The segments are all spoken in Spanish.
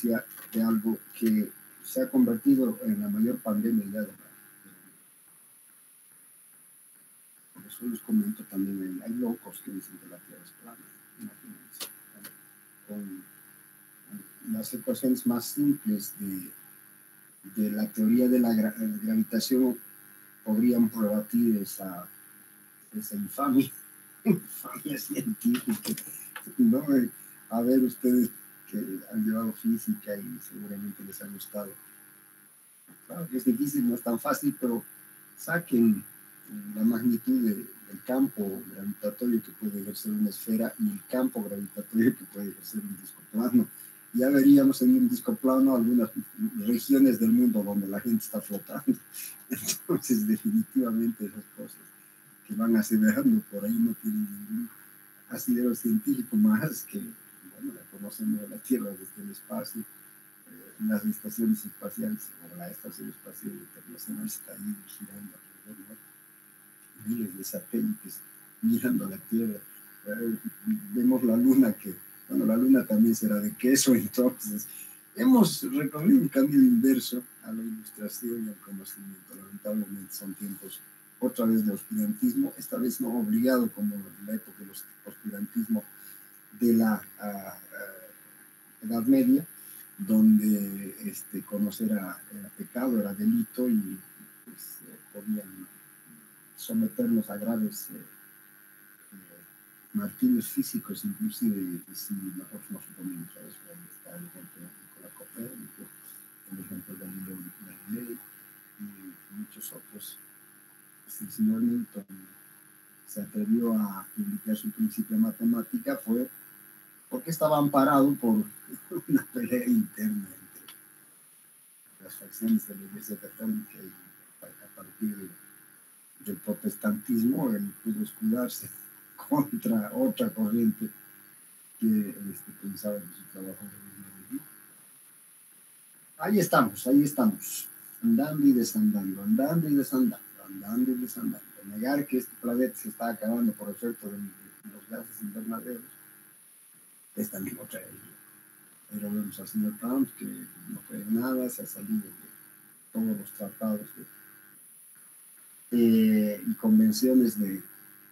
de algo que se ha convertido en la mayor pandemia ya de la... Por eso les comento también, hay locos que dicen que la Tierra es plana, imagínense, con las ecuaciones más simples de la teoría de la gravitación podrían rebatir esa infamia científica, ¿no? A ver, ustedes que han llevado física y seguramente les ha gustado. Claro que es difícil, no es tan fácil, pero saquen la magnitud del campo gravitatorio que puede ejercer una esfera y el campo gravitatorio que puede ejercer un disco plano. Ya veríamos en un disco plano algunas regiones del mundo donde la gente está flotando. Entonces, definitivamente esas cosas que van aseverando por ahí no tienen ningún asidero científico más que, bueno, la conocemos de la Tierra desde el espacio. Las estaciones espaciales o la Estación Espacial Internacional está ahí girando alrededor, ¿no? Miles de satélites mirando la Tierra. Vemos la Luna que, bueno, la Luna también será de queso, entonces hemos recorrido un camino inverso a la ilustración y al conocimiento. Lamentablemente son tiempos otra vez de oscurantismo, esta vez no obligado como en la época del oscurantismo de la Edad Media, donde conocer era pecado, era delito y pues, podían someternos a graves martirios físicos, inclusive si nosotros nos oponemos a eso. Ahí está el ejemplo de Nicolás Copérnico, el ejemplo de Galileo Galilei y muchos otros. El señor Newton se atrevió a publicar su principio de matemática fue porque estaba amparado por una pelea interna entre las facciones de la Iglesia Católica y a partir del protestantismo él pudo escudarse contra otra corriente que pensaba que su trabajo era de... Ahí estamos, andando y desandando, andando y desandando, andando y desandando. Negar que este planeta se está acabando por efecto de los gases invernaderos es también otra herejía. Pero vemos al señor Trump que no cree en nada, se ha salido de todos los tratados y convenciones de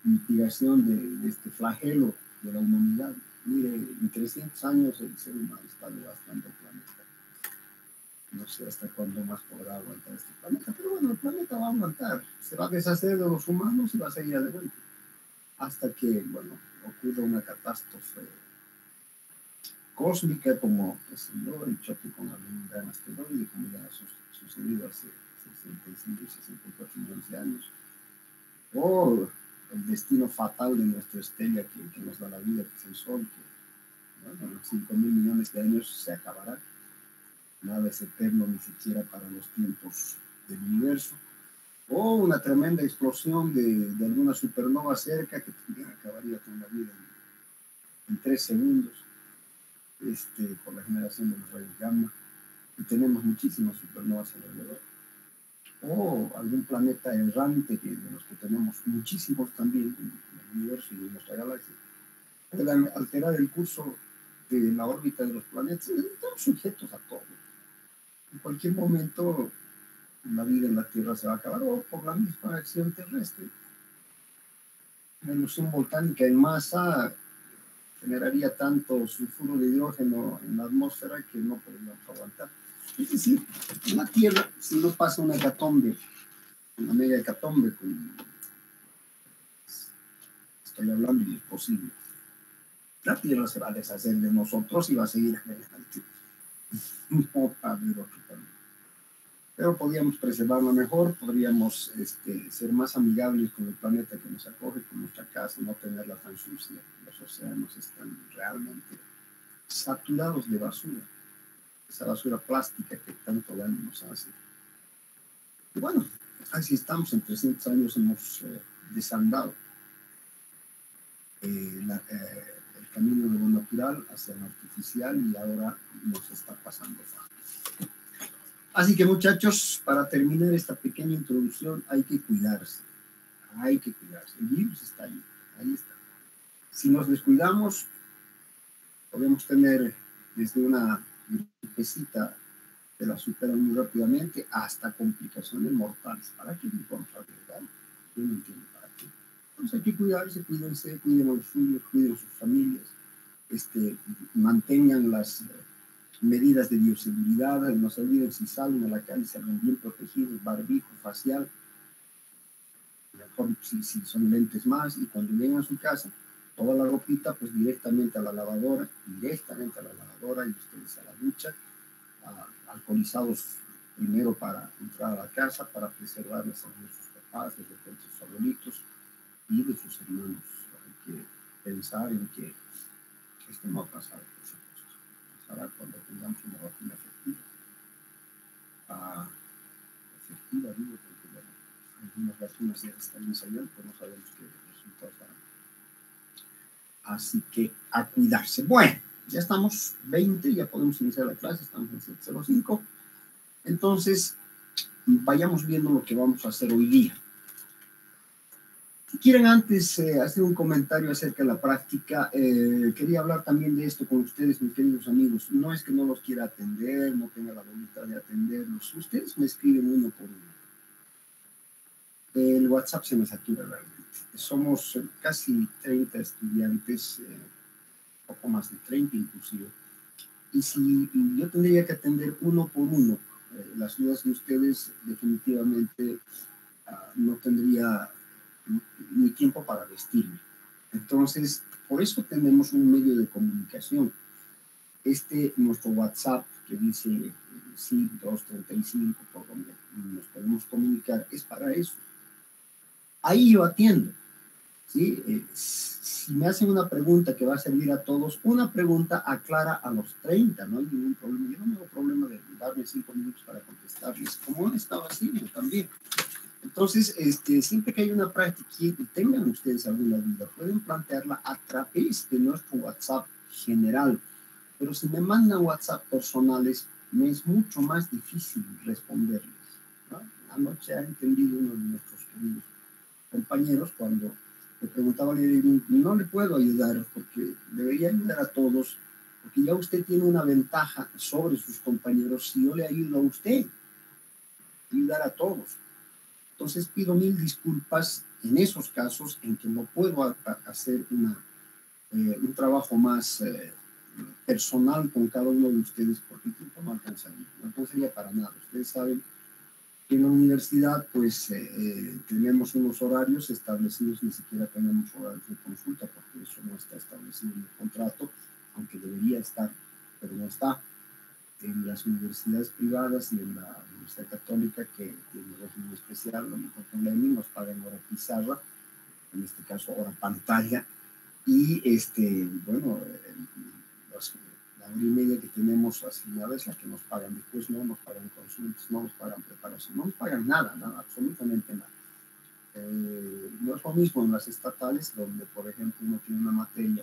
mitigación de este flagelo de la humanidad. Mire, en 300 años el ser humano está devastando el planeta. No sé hasta cuándo más podrá aguantar este planeta, pero bueno, el planeta va a aguantar. Se va a deshacer de los humanos y va a seguir adelante. Hasta que, bueno, ocurra una catástrofe cósmica como el choque con algún gran asteroide, como ya ha sucedido hace 65 y 64 millones de años, o el destino fatal de nuestra estrella que nos da la vida, que es el Sol, que bueno, en 5.000 millones de años se acabará. Nada es eterno ni siquiera para los tiempos del universo, o una tremenda explosión de alguna supernova cerca que también acabaría con la vida en 3 segundos. Por la generación de los rayos gamma, y tenemos muchísimas supernovas alrededor, o algún planeta errante de los que tenemos muchísimos también en el universo y en nuestra galaxia, puedan alterar el curso de la órbita de los planetas. Estamos sujetos a todo. En cualquier momento la vida en la Tierra se va a acabar, o por la misma acción terrestre. La erupción volcánica en masa generaría tanto sulfuro de hidrógeno en la atmósfera que no podríamos aguantar. Es decir, en la Tierra, si no pasa una hecatombe, una mega hecatombe, estoy hablando y es posible, la Tierra se va a deshacer de nosotros y va a seguir adelante. No va a haber otro camino. Pero podríamos preservarlo mejor, podríamos ser más amigables con el planeta que nos acoge, con nuestra casa, no tenerla tan sucia. Los océanos están realmente saturados de basura, esa basura plástica que tanto daño nos hace. Y bueno, así estamos, en 300 años hemos desandado el camino de lo natural hacia lo artificial y ahora nos está pasando fácil. Así que muchachos, para terminar esta pequeña introducción hay que cuidarse, el virus está ahí está. Si nos descuidamos, podemos tener desde una gripecita te la superan muy rápidamente, hasta complicaciones mortales. ¿Para qué me vamos a arriesgar? Yo no entiendo para qué. Entonces hay que cuidarse, cuídense, cuiden a los suyos, cuiden a sus familias, mantengan las medidas de bioseguridad, no se olviden si salen a la calle, salgan bien protegidos, barbijo, facial, mejor si son lentes más, y cuando lleguen a su casa, toda la ropita pues directamente a la lavadora, y ustedes a la ducha, alcoholizados primero para entrar a la casa, para preservar la salud de sus papás, de repente sus abuelitos y de sus hermanos. Hay que pensar en que esto no pasará, por supuesto. Pasará cuando tengamos una vacuna efectiva. Digo, porque bueno, algunas vacunas ya están ensayando, pero no sabemos qué resultados darán. Así que a cuidarse. Bueno, ya estamos 20, ya podemos iniciar la clase, estamos en 7:05. Entonces, vayamos viendo lo que vamos a hacer hoy día. Si quieren antes hacer un comentario acerca de la práctica, quería hablar también de esto con ustedes, mis queridos amigos. No es que no los quiera atender, no tenga la voluntad de atenderlos. Ustedes me escriben uno por uno. El WhatsApp se me satura realmente. Somos casi 30 estudiantes, poco más de 30 inclusive. Y si yo tendría que atender uno por uno las dudas de ustedes, definitivamente no tendría ni tiempo para vestirme. Entonces, por eso tenemos un medio de comunicación. Nuestro WhatsApp, que dice SIG 235, por donde nos podemos comunicar, es para eso. Ahí yo atiendo, ¿sí? Si me hacen una pregunta que va a servir a todos, una pregunta aclara a los 30, no hay ningún problema. Yo no tengo problema de darme 5 minutos para contestarles, como han estado haciendo también. Entonces, siempre que hay una práctica y tengan ustedes alguna duda, pueden plantearla a través de nuestro WhatsApp general. Pero si me mandan WhatsApp personales, me es mucho más difícil responderles, ¿no? Anoche ha entendido uno de nuestros queridos compañeros cuando le preguntaba, no le puedo ayudar porque debería ayudar a todos, porque ya usted tiene una ventaja sobre sus compañeros si yo le ayudo a usted, ayudar a todos. Entonces pido mil disculpas en esos casos en que no puedo hacer un trabajo más personal con cada uno de ustedes, porque el tiempo no alcanzaría para nada. Ustedes saben que en la universidad pues tenemos unos horarios establecidos, ni siquiera tenemos horarios de consulta, porque eso no está establecido en el contrato, aunque debería estar, pero no está. En las universidades privadas y en la Universidad Católica, que tiene régimen especial, lo mismo con la EMI, nos pagan hora pizarra, en este caso hora pantalla, y bueno, la hora y media que tenemos asignada es la que nos pagan. Después no nos pagan consultas, no nos pagan preparación, no nos pagan nada, absolutamente nada. No es lo mismo en las estatales, donde por ejemplo uno tiene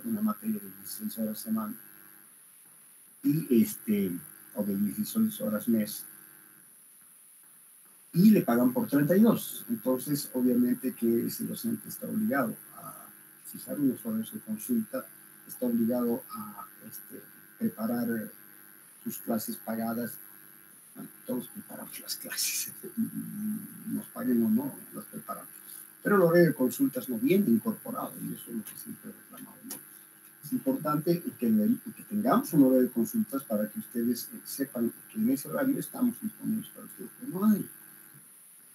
una materia de 16 horas semana y o de 16 horas mes, y le pagan por 32. Entonces, obviamente que ese docente está obligado a fijar unos horarios de consulta, está obligado a preparar sus clases pagadas. Todos preparamos las clases, nos paguen o no, las preparamos. Pero el horario de consultas no viene incorporado, y eso es lo que siempre reclamamos, ¿no? Es importante que tengamos un horario de consultas para que ustedes sepan que en ese horario estamos disponibles para ustedes, pero no hay.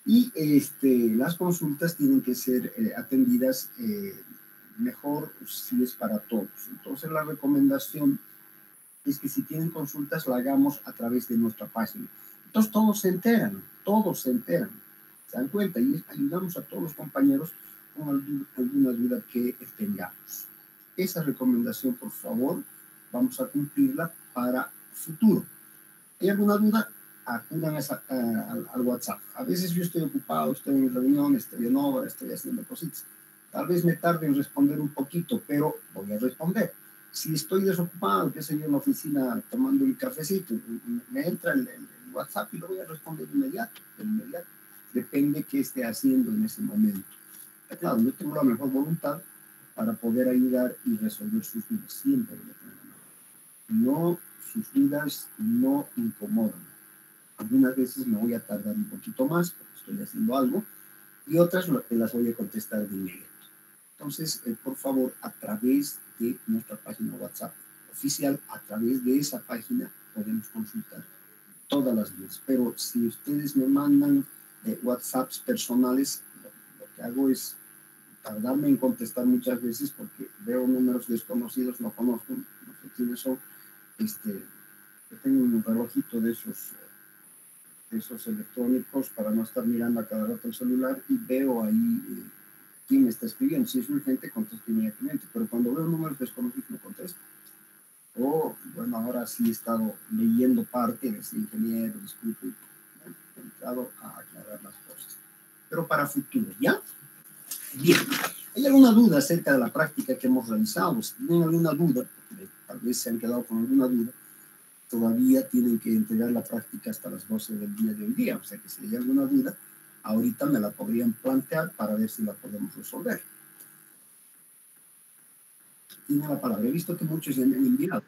Y las consultas tienen que ser atendidas mejor si es para todos. Entonces la recomendación es que si tienen consultas la hagamos a través de nuestra página. Entonces todos se enteran, se dan cuenta, y ayudamos a todos los compañeros con alguna duda que tengamos. Esa recomendación, por favor, vamos a cumplirla para futuro. ¿Hay alguna duda? Acudan al WhatsApp. A veces yo estoy ocupado, estoy en reunión, estoy en obra, estoy haciendo cositas. Tal vez me tarde en responder un poquito, pero voy a responder. Si estoy desocupado, qué sé yo, en la oficina tomando un cafecito, me entra el WhatsApp y lo voy a responder de inmediato. Depende qué esté haciendo en ese momento. Claro, yo tengo la mejor voluntad para poder ayudar y resolver sus dudas. Siempre voy a tener la mano. No sus dudas no incomodan. Algunas veces me voy a tardar un poquito más porque estoy haciendo algo y otras las voy a contestar de inmediato. Entonces, por favor, a través de nuestra página WhatsApp oficial, a través de esa página podemos consultar todas las dudas. Pero si ustedes me mandan WhatsApps personales, lo que hago es tardarme en contestar muchas veces porque veo números desconocidos, no conozco, no sé quiénes son. Yo tengo un relojito de esos electrónicos para no estar mirando a cada rato el celular y veo ahí quién me está escribiendo. Si es urgente, contesto inmediatamente, pero cuando veo números desconocidos no contesto. O, bueno, ahora sí he estado leyendo parte de ese ingeniero, disculpe, he entrado a aclarar las cosas. Pero para futuro, ¿ya? Bien. ¿Hay alguna duda acerca de la práctica que hemos realizado? Si tienen alguna duda, porque tal vez se han quedado con alguna duda, todavía tienen que entregar la práctica hasta las 12 del día de hoy día. O sea que si hay alguna duda, ahorita me la podrían plantear para ver si la podemos resolver. Tiene la palabra. He visto que muchos ya me han enviado.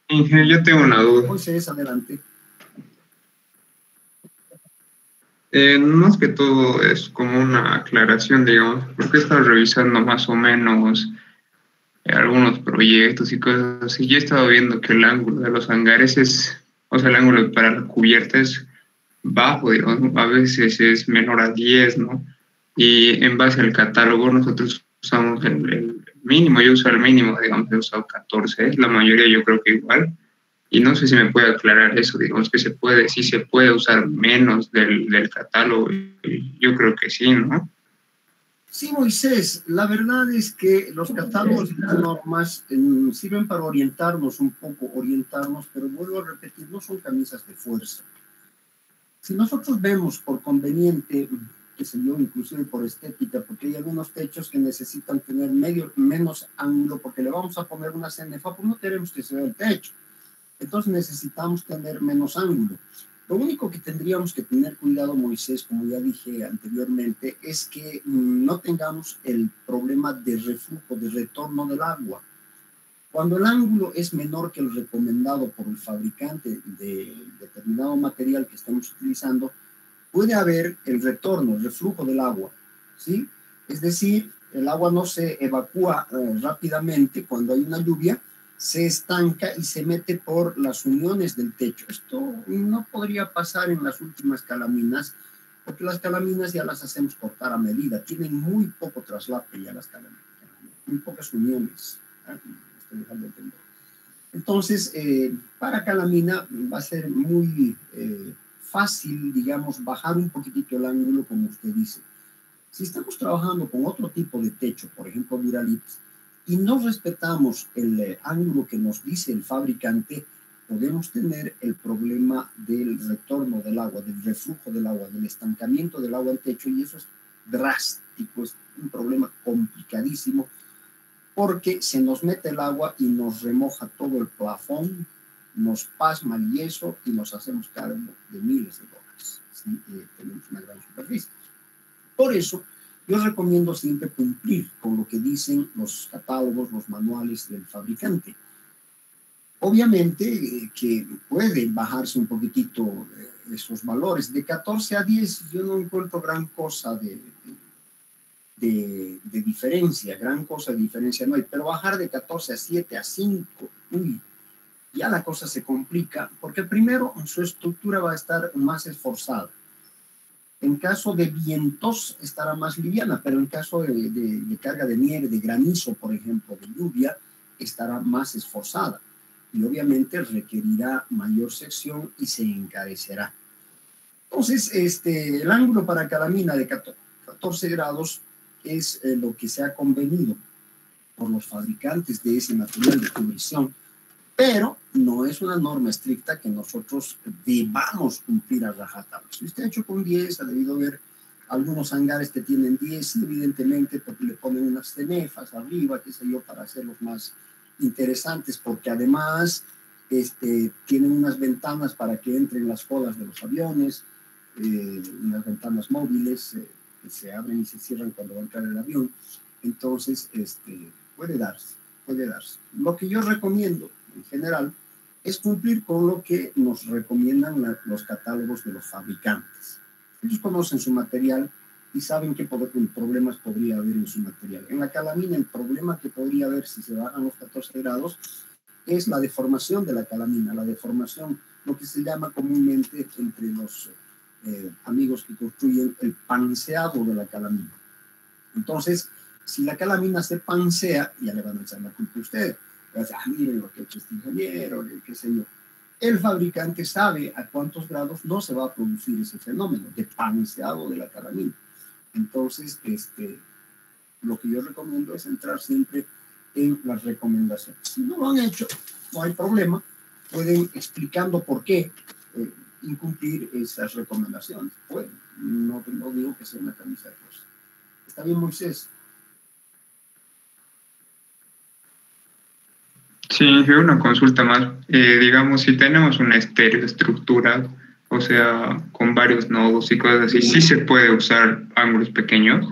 Ingeniero, yo tengo una duda. Moisés, adelante. Más que todo es como una aclaración, digamos, porque he estado revisando más o menos algunos proyectos y cosas así. Yo he estado viendo que el ángulo de los hangares o sea, el ángulo para la cubierta es bajo, digamos, a veces es menor a 10, ¿no? Y en base al catálogo nosotros usamos el mínimo, yo uso el mínimo, digamos, he usado 14, la mayoría yo creo que igual. Y no sé si me puede aclarar eso, digamos que sí se puede usar menos del catálogo. Yo creo que sí, ¿no? Sí, Moisés, la verdad es que los catálogos y las normas sirven para orientarnos un poco, pero vuelvo a repetir, no son camisas de fuerza. Si nosotros vemos por conveniente, qué sé yo, inclusive por estética, porque hay algunos techos que necesitan tener menos ángulo, porque le vamos a poner una cenefa, pues no queremos que se vea el techo. Entonces necesitamos tener menos ángulo. Lo único que tendríamos que tener cuidado, Moisés, como ya dije anteriormente, es que no tengamos el problema de reflujo, de retorno del agua. Cuando el ángulo es menor que el recomendado por el fabricante de determinado material que estamos utilizando, puede haber el retorno, el reflujo del agua, ¿sí? Es decir, el agua no se evacúa rápidamente cuando hay una lluvia, se estanca y se mete por las uniones del techo. Esto no podría pasar en las últimas calaminas, porque las calaminas ya las hacemos cortar a medida, tienen muy poco traslape ya las calaminas, muy pocas uniones. Estoy dejando de entender. Entonces, para calamina va a ser muy fácil, digamos, bajar un poquitito el ángulo, como usted dice. Si estamos trabajando con otro tipo de techo, por ejemplo, Duralit, y no respetamos el ángulo que nos dice el fabricante, podemos tener el problema del retorno del agua, del reflujo del agua, del estancamiento del agua al techo, y eso es drástico, es un problema complicadísimo, porque se nos mete el agua y nos remoja todo el plafón, nos pasma el yeso y nos hacemos cargo de miles de dólares. ¿Sí? Tenemos una gran superficie. Por eso, yo recomiendo siempre cumplir con lo que dicen los catálogos, los manuales del fabricante. Obviamente que pueden bajarse un poquitito esos valores. De 14 a 10 yo no encuentro gran cosa de diferencia, gran cosa de diferencia no hay, pero bajar de 14 a 7, a 5, uy, ya la cosa se complica, porque primero su estructura va a estar más esforzada. En caso de vientos estará más liviana, pero en caso de carga de nieve, de granizo, por ejemplo, de lluvia, estará más esforzada. Y obviamente requerirá mayor sección y se encarecerá. Entonces, el ángulo para calamina de 14 grados es lo que se ha convenido por los fabricantes de ese material de cubrición, pero no es una norma estricta que nosotros debamos cumplir a rajatabla. Si usted ha hecho con 10, ha debido ver algunos hangares que tienen 10, evidentemente porque le ponen unas cenefas arriba, qué sé yo, para hacerlos más interesantes, porque además tienen unas ventanas para que entren las colas de los aviones, unas ventanas móviles que se abren y se cierran cuando va a entrar el avión. Entonces, puede darse. Lo que yo recomiendo en general es cumplir con lo que nos recomiendan los catálogos de los fabricantes. Ellos conocen su material y saben qué problemas podría haber en su material. En la calamina, el problema que podría haber si se bajan los 14 grados es la deformación de la calamina, la deformación, lo que se llama comúnmente entre los amigos que construyen el panseado de la calamina. Entonces, si la calamina se pansea, ya le van a echar la culpa a usted. Miren lo que ha hecho este ingeniero, qué sé yo. El fabricante sabe a cuántos grados no se va a producir ese fenómeno de panseado de la calamina. Entonces, lo que yo recomiendo es entrar siempre en las recomendaciones. Si no lo han hecho, no hay problema. Pueden, explicando por qué, incumplir esas recomendaciones. Bueno, no digo que sea una camisa rosa. ¿Está bien, Moisés? Sí, una consulta más. Digamos, si tenemos una estereoestructura, o sea, con varios nodos y cosas así, ¿sí se puede usar ángulos pequeños?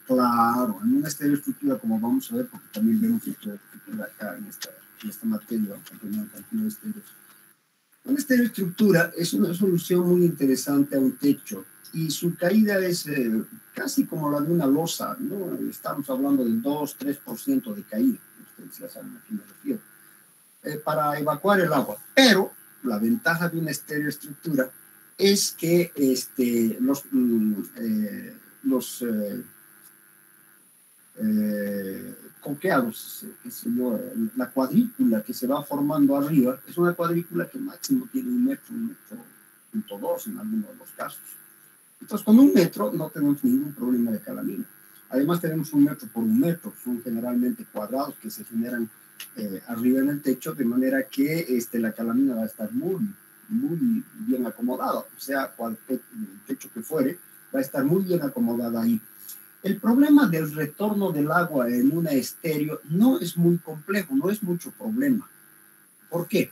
Claro, en una estereoestructura, como vamos a ver, porque también vemos estereoestructura acá en esta materia, cálculo de estereos. Una estereoestructura es una solución muy interesante a un techo y su caída es casi como la de una losa, ¿no? Estamos hablando del 2-3% de caída, ustedes ya saben a qué me refiero, para evacuar el agua. Pero la ventaja de una estereoestructura es que coqueados, la cuadrícula que se va formando arriba, es una cuadrícula que máximo tiene 1,2 en algunos de los casos. Entonces, con 1 metro no tenemos ningún problema de calamina. Además, tenemos 1 metro por 1 metro, son generalmente cuadrados que se generan arriba en el techo, de manera que la calamina va a estar muy bien acomodada, o sea, cualquier techo que fuere, va a estar muy bien acomodada ahí. El problema del retorno del agua en una estéreo no es muy complejo, no es mucho problema. ¿Por qué?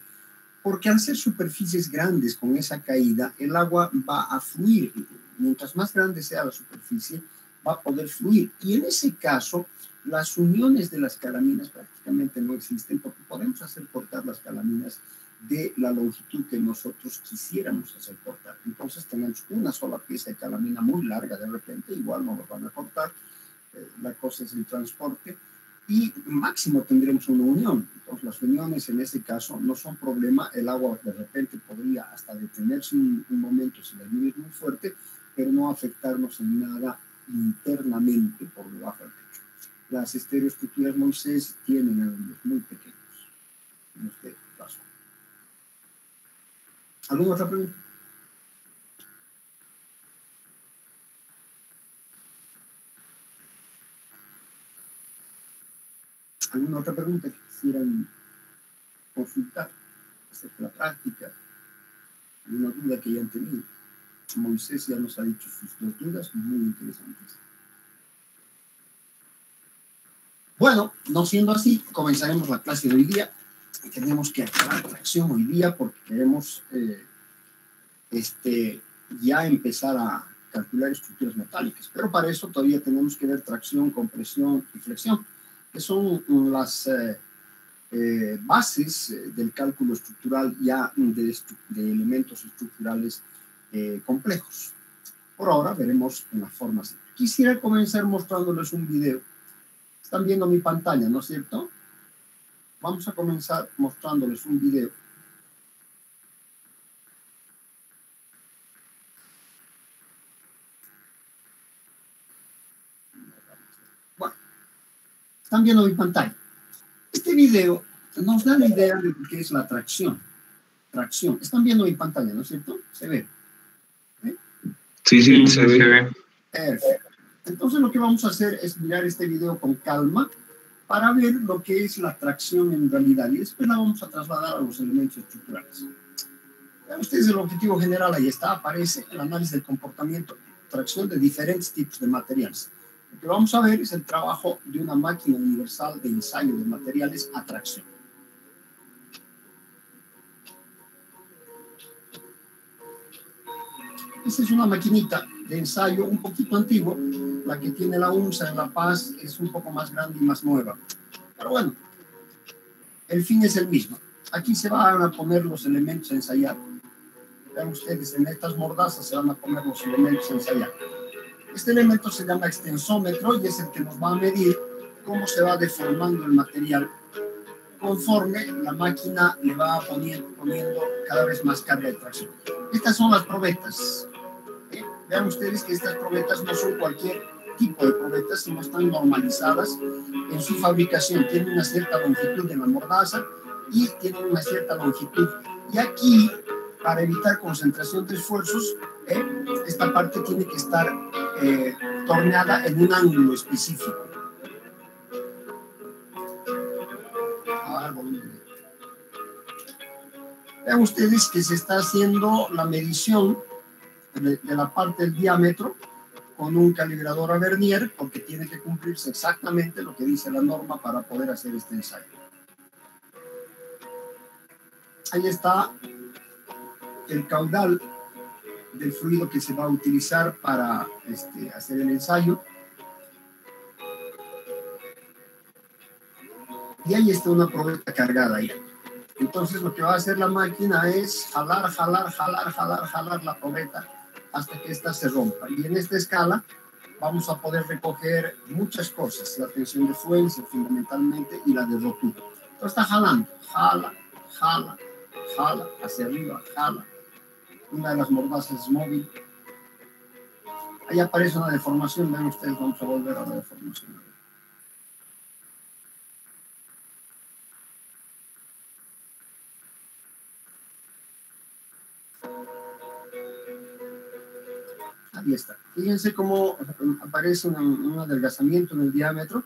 Porque al ser superficies grandes con esa caída, el agua va a fluir. Mientras más grande sea la superficie, va a poder fluir. Y en ese caso, las uniones de las calaminas prácticamente no existen porque podemos hacer cortar las calaminas de la longitud que nosotros quisiéramos hacer cortar. Entonces tenemos una sola pieza de calamina muy larga de repente, igual no lo van a cortar, la cosa es el transporte, y máximo tendremos una unión. Entonces las uniones en ese caso no son problema, el agua de repente podría hasta detenerse un momento si la lluvia es muy fuerte, pero no afectarnos en nada internamente por debajo del techo. Las estereoestructuras Moisés tienen ángulos muy pequeños, en este caso. ¿Alguna otra pregunta? ¿Alguna otra pregunta que quisieran consultar acerca de la práctica? ¿Alguna duda que hayan tenido? Moisés ya nos ha dicho sus 2 dudas muy interesantes. Bueno, no siendo así, comenzaremos la clase de hoy día. Tenemos que acabar tracción hoy día porque queremos ya empezar a calcular estructuras metálicas, pero para eso todavía tenemos que ver tracción, compresión y flexión, que son las bases del cálculo estructural ya de elementos estructurales complejos. Por ahora veremos en la forma simple. Quisiera comenzar mostrándoles un video. Están viendo mi pantalla, ¿no es cierto? Vamos a comenzar mostrándoles un video. Bueno, están viendo mi pantalla. Este video nos da la idea de qué es la tracción. Tracción. Están viendo mi pantalla, ¿no es cierto? ¿Se ve? ¿Eh? Sí, se ve. Perfecto. Entonces lo que vamos a hacer es mirar este video con calma para ver lo que es la tracción en realidad y después la vamos a trasladar a los elementos estructurales. Vean ustedes el objetivo general, ahí está, aparece el análisis del comportamiento, tracción de diferentes tipos de materiales. Lo que vamos a ver es el trabajo de una máquina universal de ensayo de materiales a tracción. Esta es una maquinita de ensayo un poquito antigua, la que tiene la UNSA en La Paz es un poco más grande y más nueva. Pero bueno, el fin es el mismo. Aquí se van a poner los elementos a ensayar. Vean ustedes, en estas mordazas se van a poner los elementos a ensayar. Este elemento se llama extensómetro y es el que nos va a medir cómo se va deformando el material conforme la máquina le va poniendo cada vez más carga de tracción. Estas son las probetas. Vean ustedes que estas probetas no son cualquier tipo de probetas, sino están normalizadas en su fabricación. Tienen una cierta longitud en la mordaza y tienen una cierta longitud. Y aquí, para evitar concentración de esfuerzos, esta parte tiene que estar torneada en un ángulo específico. Vean ustedes que se está haciendo la medición de la parte del diámetro con un calibrador a vernier, porque tiene que cumplirse exactamente lo que dice la norma para poder hacer este ensayo. Ahí está el caudal del fluido que se va a utilizar para hacer el ensayo. Y ahí está una probeta cargada ahí. Entonces lo que va a hacer la máquina es jalar la probeta hasta que ésta se rompa. Y en esta escala vamos a poder recoger muchas cosas, la tensión de fluencia fundamentalmente y la de rotura. Entonces está jalando, jala, hacia arriba, jala. Una de las mordazas es móvil. Ahí aparece una deformación, vean ustedes, vamos a volver a la deformación. Ahí está. Fíjense cómo aparece un adelgazamiento en el diámetro.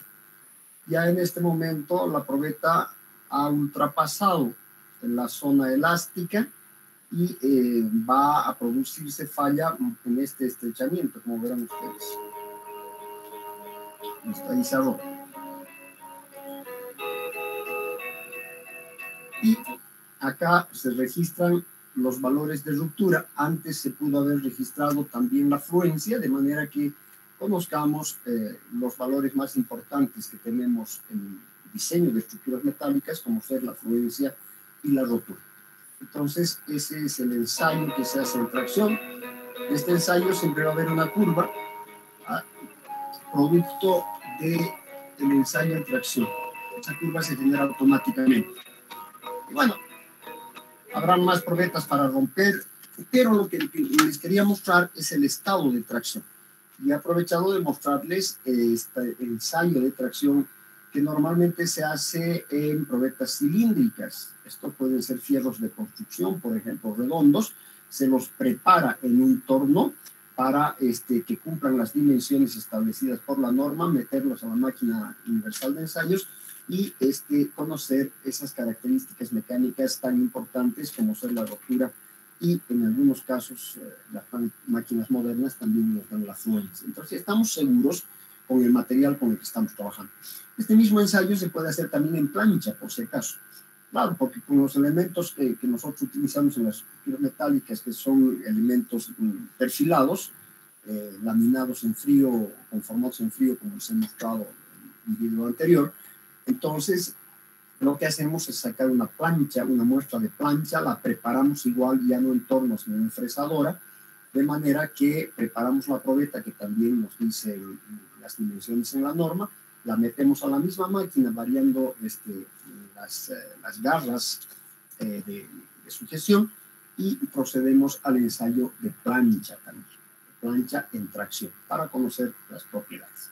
Ya en este momento la probeta ha ultrapasado la zona elástica y va a producirse falla en este estrechamiento, como verán ustedes. Ahí se arroja. Y acá se registran los valores de ruptura. Antes se pudo haber registrado también la fluencia, de manera que conozcamos los valores más importantes que tenemos en el diseño de estructuras metálicas, como ser la fluencia y la rotura. Entonces, ese es el ensayo que se hace en tracción. En este ensayo siempre va a haber una curva, producto del ensayo en tracción. Esa curva se genera automáticamente. Y bueno, habrá más probetas para romper, pero lo que les quería mostrar es el estado de tracción. Y he aprovechado de mostrarles este ensayo de tracción que normalmente se hace en probetas cilíndricas. Estos pueden ser fierros de construcción, por ejemplo, redondos. Se los prepara en un torno para que cumplan las dimensiones establecidas por la norma, meterlos a la máquina universal de ensayos y conocer esas características mecánicas tan importantes como ser la rotura y en algunos casos las máquinas modernas también nos dan la fluencia. Entonces estamos seguros con el material con el que estamos trabajando. Este mismo ensayo se puede hacer también en plancha, por si acaso. Claro, porque con los elementos que nosotros utilizamos en las estructuras metálicas, que son elementos perfilados, laminados en frío, conformados en frío, como les he mostrado en el video anterior, entonces lo que hacemos es sacar una plancha, una muestra de plancha, la preparamos igual, ya no en torno, sino en fresadora, de manera que preparamos la probeta, que también nos dice las dimensiones en la norma, la metemos a la misma máquina, variando las garras de sujeción, y procedemos al ensayo de plancha también, plancha en tracción, para conocer las propiedades.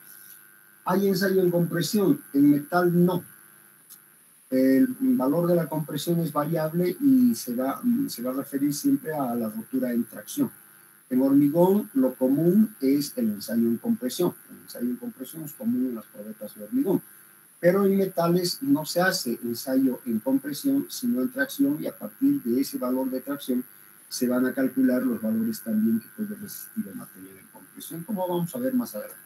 Hay ensayo en compresión, en metal no. El valor de la compresión es variable y se va a referir siempre a la rotura en tracción. En hormigón, lo común es el ensayo en compresión. El ensayo en compresión es común en las probetas de hormigón. Pero en metales no se hace ensayo en compresión, sino en tracción, y a partir de ese valor de tracción se van a calcular los valores también que puede resistir el material en compresión, como vamos a ver más adelante.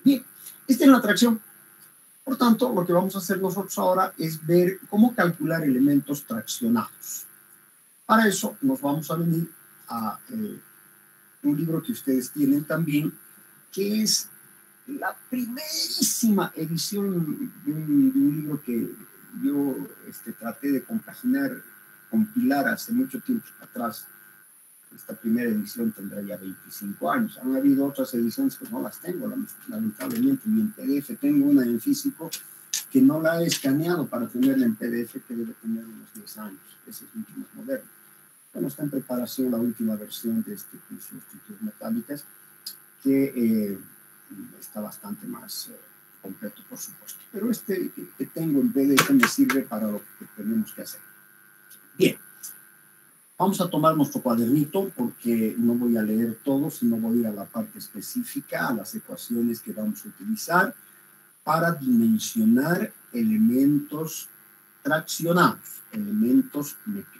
Bien, esta es la tracción. Por tanto, lo que vamos a hacer nosotros ahora es ver cómo calcular elementos traccionados. Para eso nos vamos a venir a un libro que ustedes tienen también, que es la primerísima edición de un libro que yo traté de compilar hace mucho tiempo atrás. Esta primera edición tendrá ya 25 años. Han habido otras ediciones que no las tengo, lamentablemente, ni en PDF. Tengo una en físico que no la he escaneado para tenerla en PDF, que debe tener unos 10 años. Ese es mucho más moderno. Bueno, está en preparación la última versión de este curso de estructuras metálicas, que está bastante más completo, por supuesto. Pero este que tengo en PDF me sirve para lo que tenemos que hacer. Bien. Vamos a tomar nuestro cuadernito porque no voy a leer todo, sino voy a ir a la parte específica, a las ecuaciones que vamos a utilizar para dimensionar elementos traccionados, elementos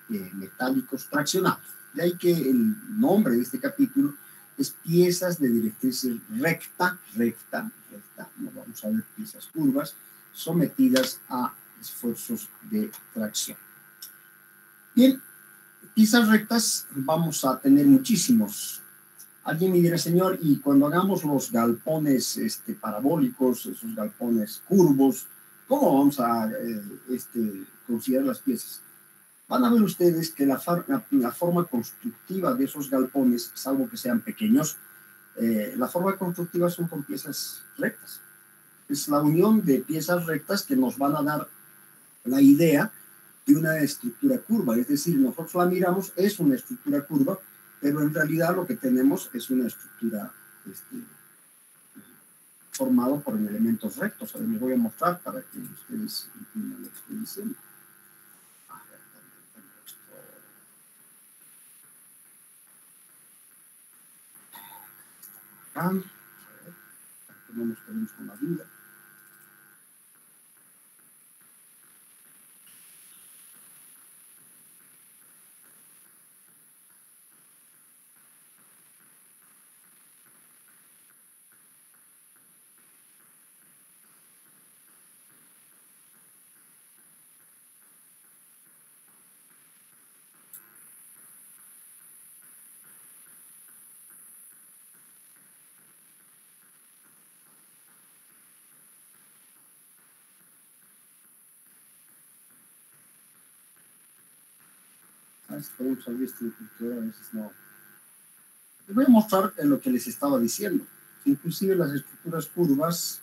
metálicos traccionados. De ahí que el nombre de este capítulo es piezas de directrices recta, no vamos a ver piezas curvas, sometidas a esfuerzos de tracción. Bien. Piezas rectas vamos a tener muchísimos. Alguien me dirá, señor, y cuando hagamos los galpones parabólicos, esos galpones curvos, ¿cómo vamos a considerar las piezas? Van a ver ustedes que la forma constructiva de esos galpones, salvo que sean pequeños, la forma constructiva son con piezas rectas. Es la unión de piezas rectas que nos van a dar la idea de una estructura curva, es decir, nosotros la miramos, es una estructura curva, pero en realidad lo que tenemos es una estructura formada por elementos rectos. Ahora les voy a mostrar para que ustedes entiendan lo que estoy diciendo. A ver, ¿dónde tengo esto? Acá. A ver, para que no nos quedemos con la duda. A veces podemos abrir esta estructura, a veces no. Les voy a mostrar lo que les estaba diciendo. Inclusive las estructuras curvas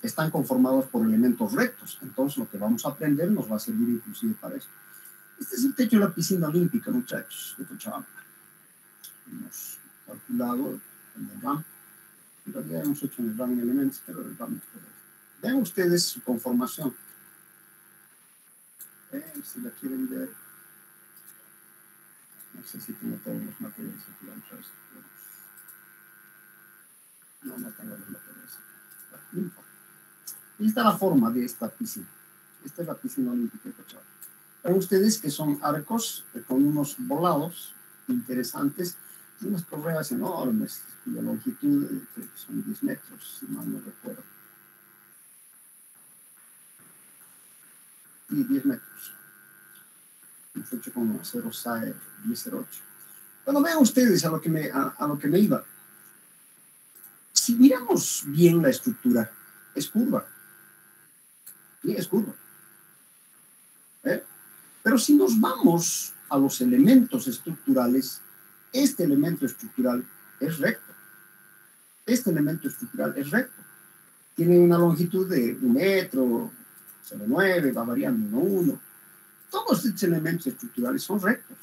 están conformados por elementos rectos. Entonces, lo que vamos a aprender nos va a servir inclusive para eso. Este es el techo de la piscina olímpica, muchachos, de Cochabamba. Hemos calculado en el RAM. En realidad hemos hecho en el RAM elementos, pero el RAM. Vean ustedes su conformación. Si la quieren ver. No sé si tengo todos los materiales aquí. Vamos a ver si podemos. No tengo los materiales aquí. No importa. Y esta es la forma de esta piscina. Esta es la piscina olímpica de Cochabamba. Ven ustedes que son arcos con unos volados interesantes y unas correas enormes cuya longitud son 10 metros, si mal no recuerdo. Y 10 metros. Hemos hecho con acero SAE 1008. Bueno, vean ustedes a lo que me iba. Si miramos bien la estructura, es curva. Sí, es curva. Pero si nos vamos a los elementos estructurales, este elemento estructural es recto. Este elemento estructural es recto. Tiene una longitud de 1 metro, 0,9, va variando 1,1. Todos estos elementos estructurales son rectos.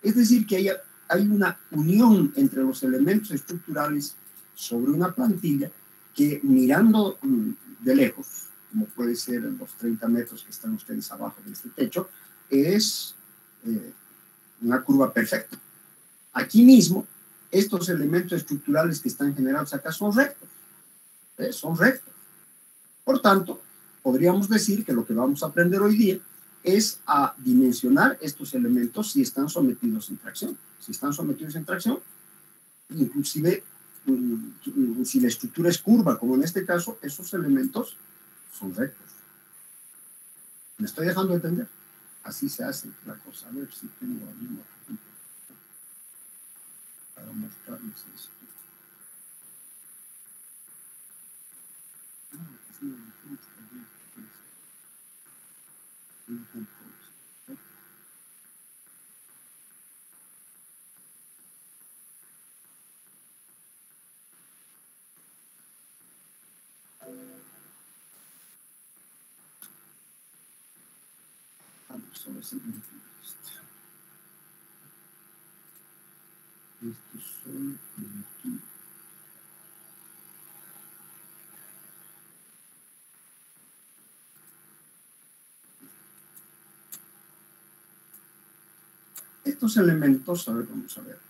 Es decir, que hay una unión entre los elementos estructurales sobre una plantilla que mirando de lejos, como puede ser en los 30 metros que están ustedes abajo de este techo, es una curva perfecta. Aquí mismo, estos elementos estructurales que están generados acá son rectos. Son rectos. Por tanto, podríamos decir que lo que vamos a aprender hoy día es a dimensionar estos elementos si están sometidos en tracción. Si están sometidos en tracción, inclusive si la estructura es curva, como en este caso, esos elementos son rectos. ¿Me estoy dejando entender? Así se hace la cosa. A ver si tengo algún ejemplo para mostrarles esto. Estos son aquí. Estos elementos, a ver, vamos a ver.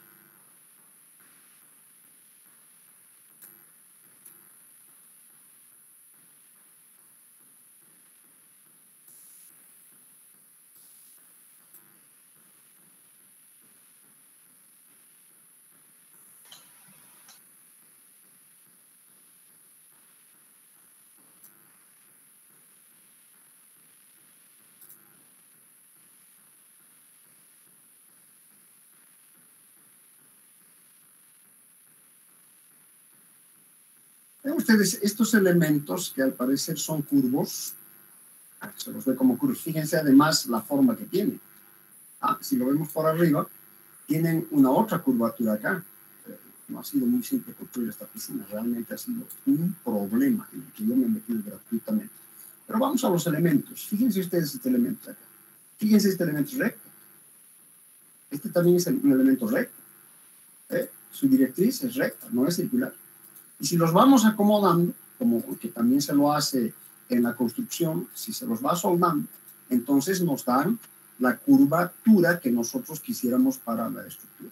Ven ustedes estos elementos que al parecer son curvos, se los ve como curvos. Fíjense además la forma que tienen. Si lo vemos por arriba, tienen una otra curvatura acá. No ha sido muy simple construir esta piscina, realmente ha sido un problema en el que yo me he metido gratuitamente. Pero vamos a los elementos. Fíjense ustedes este elemento acá. Fíjense este elemento recto. Este también es un elemento recto. Su directriz es recta, no es circular. Y si los vamos acomodando, como que también se lo hace en la construcción, si se los va soldando, entonces nos dan la curvatura que nosotros quisiéramos para la estructura.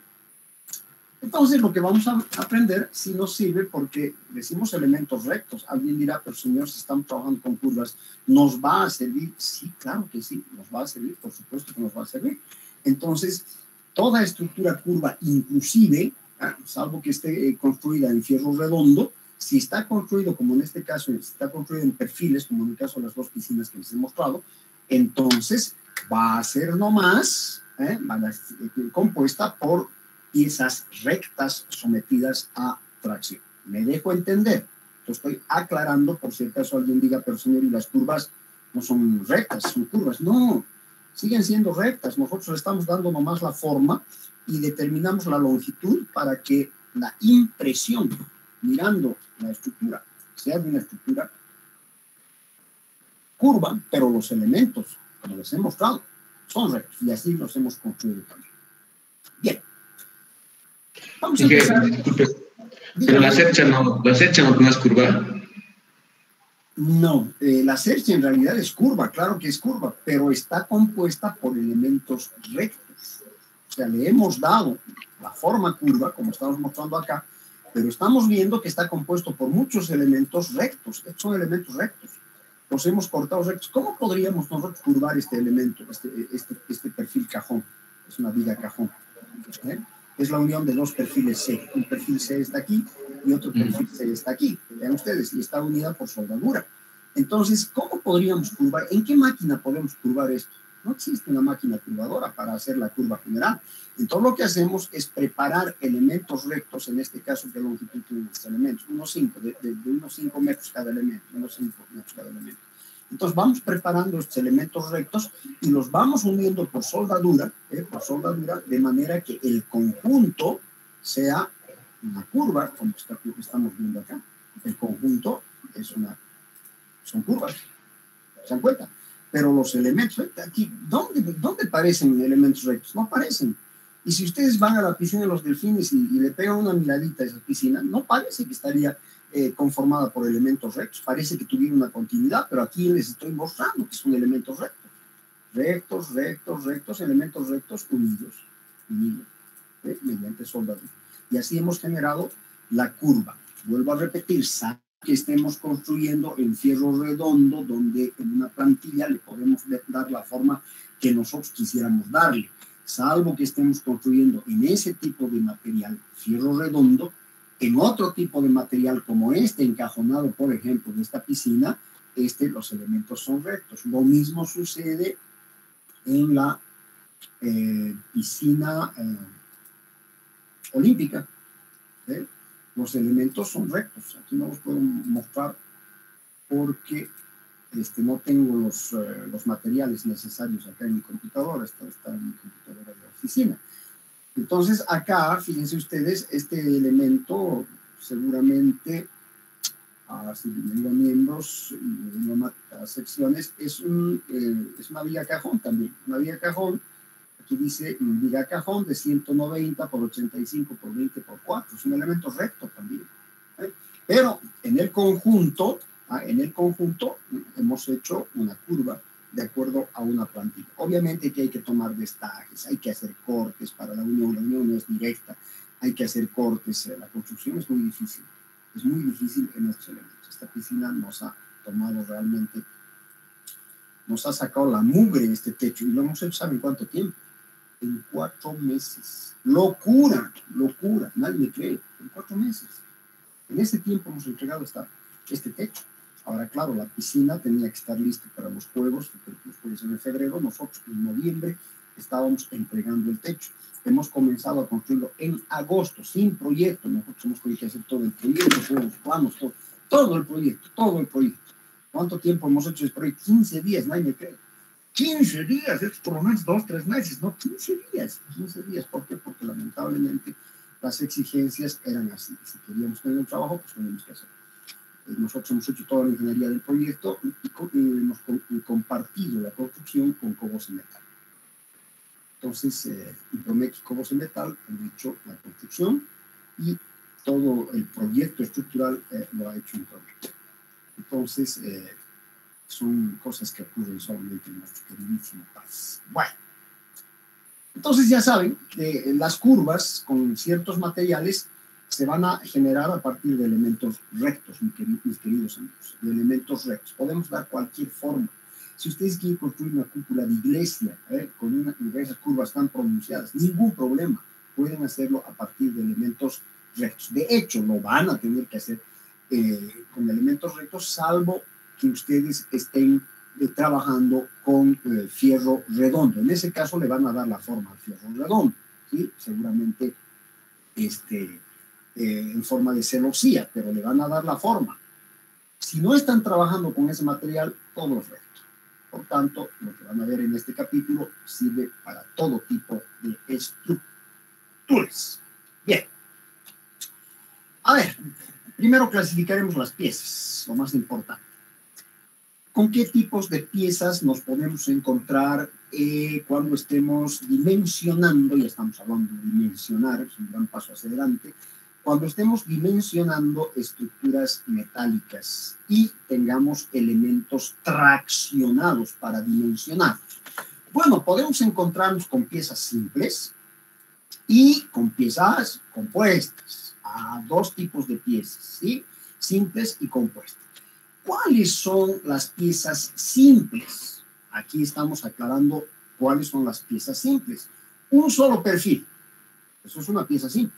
Entonces, lo que vamos a aprender sí nos sirve porque decimos elementos rectos. Alguien dirá, pero señor, si estamos trabajando con curvas, ¿nos va a servir? Sí, claro que sí, nos va a servir, por supuesto que nos va a servir. Entonces, toda estructura curva, inclusive, salvo que esté construida en fierro redondo, si está construido, como en este caso, si está construido en perfiles, como en el caso de las dos piscinas que les he mostrado, entonces va a ser nomás compuesta por piezas rectas sometidas a tracción. ¿Me dejo entender? Lo estoy aclarando por si acaso alguien diga, pero señor, y las curvas no son rectas, son curvas. No, siguen siendo rectas. Nosotros estamos dando nomás la forma y determinamos la longitud para que la impresión, mirando la estructura, sea de una estructura curva, pero los elementos, como les he mostrado, son rectos y así los hemos construido también. Bien. Vamos a empezar. Pero la cercha no es curva. No, la cercha en realidad es curva, claro que es curva, pero está compuesta por elementos rectos. O sea, le hemos dado la forma curva, como estamos mostrando acá, pero estamos viendo que está compuesto por muchos elementos rectos. Estos son elementos rectos. Los hemos cortado rectos. ¿Cómo podríamos nosotros curvar este elemento, este perfil cajón? Es una viga cajón. Es la unión de dos perfiles C. Un perfil C está aquí y otro perfil C está aquí. Vean ustedes, y está unida por soldadura. Entonces, ¿cómo podríamos curvar? ¿En qué máquina podemos curvar esto? No existe una máquina curvadora para hacer la curva general. Entonces, lo que hacemos es preparar elementos rectos, en este caso, ¿qué longitud tienen estos elementos? Unos 5, de unos 5 metros cada elemento, unos 5 metros cada elemento. Entonces vamos preparando estos elementos rectos y los vamos uniendo por soldadura, de manera que el conjunto sea una curva, como estamos viendo acá. El conjunto son curvas, ¿se dan cuenta? Pero los elementos, aquí, ¿dónde parecen elementos rectos? No aparecen. Y si ustedes van a la piscina de los delfines y le pegan una miradita a esa piscina, no parece que estaría conformada por elementos rectos, parece que tuviera una continuidad, pero aquí les estoy mostrando que son elementos rectos. Rectos, elementos rectos unidos mediante soldadura. Y así hemos generado la curva. Vuelvo a repetir, que estemos construyendo en fierro redondo, donde en una plantilla le podemos dar la forma que nosotros quisiéramos darle. Salvo que estemos construyendo en ese tipo de material, fierro redondo, en otro tipo de material como este encajonado, por ejemplo, de esta piscina, los elementos son rectos. Lo mismo sucede en la piscina olímpica. Los elementos son rectos. Aquí no los puedo mostrar porque no tengo los materiales necesarios acá en mi computadora, está en mi computadora de oficina. Entonces, acá, fíjense ustedes, este elemento seguramente, si le digo miembros y a secciones, es una viga cajón también. Una viga cajón, aquí dice viga cajón de 190 por 85 por 20 por 4. Es un elemento recto también. Pero en el conjunto hemos hecho una curva de acuerdo a una plantilla. Obviamente que hay que tomar destajes, hay que hacer cortes para la unión no es directa, hay que hacer cortes, la construcción es muy difícil en estos elementos. Esta piscina nos ha tomado realmente, nos ha sacado la mugre este techo y lo hemos hecho, ¿saben cuánto tiempo? En 4 meses. Locura, nadie me cree, en 4 meses. En ese tiempo hemos entregado este techo. Ahora, claro, la piscina tenía que estar lista para los juegos, los juegos en febrero, nosotros en noviembre estábamos entregando el techo. Hemos comenzado a construirlo en agosto, sin proyecto. Nosotros hemos tenido que hacer todo el proyecto, todos los planos, todo el proyecto. ¿Cuánto tiempo hemos hecho el proyecto? 15 días, nadie me cree. 15 días, es por lo menos 2, 3 meses, no, 15 días. ¿Por qué? Porque lamentablemente las exigencias eran así. Si queríamos tener un trabajo, pues teníamos que hacerlo. Nosotros hemos hecho toda la ingeniería del proyecto y hemos compartido la construcción con Cobos y Metal. Entonces, Impromex y Cobos y Metal han hecho la construcción y todo el proyecto estructural lo ha hecho Impromex. Entonces, son cosas que ocurren solamente en nuestro queridísimo país. Bueno, entonces ya saben, las curvas con ciertos materiales se van a generar a partir de elementos rectos, mis queridos amigos, de elementos rectos. Podemos dar cualquier forma. Si ustedes quieren construir una cúpula de iglesia con esas curvas tan pronunciadas, ningún problema. Pueden hacerlo a partir de elementos rectos. De hecho, lo van a tener que hacer con elementos rectos, salvo que ustedes estén trabajando con fierro redondo. En ese caso le van a dar la forma al fierro redondo, ¿sí? Seguramente en forma de celosía, pero le van a dar la forma. Si no están trabajando con ese material, todo es recto. Por tanto, lo que van a ver en este capítulo sirve para todo tipo de estructuras. Bien. A ver, primero clasificaremos las piezas, lo más importante. ¿Con qué tipos de piezas nos podemos encontrar cuando estemos dimensionando? Ya estamos hablando de dimensionar, es un gran paso hacia adelante. Cuando estemos dimensionando estructuras metálicas y tengamos elementos traccionados para dimensionar. Bueno, podemos encontrarnos con piezas simples y con piezas compuestas. Dos tipos de piezas, ¿sí? Simples y compuestas. ¿Cuáles son las piezas simples? Aquí estamos aclarando cuáles son las piezas simples. Un solo perfil. Eso es una pieza simple.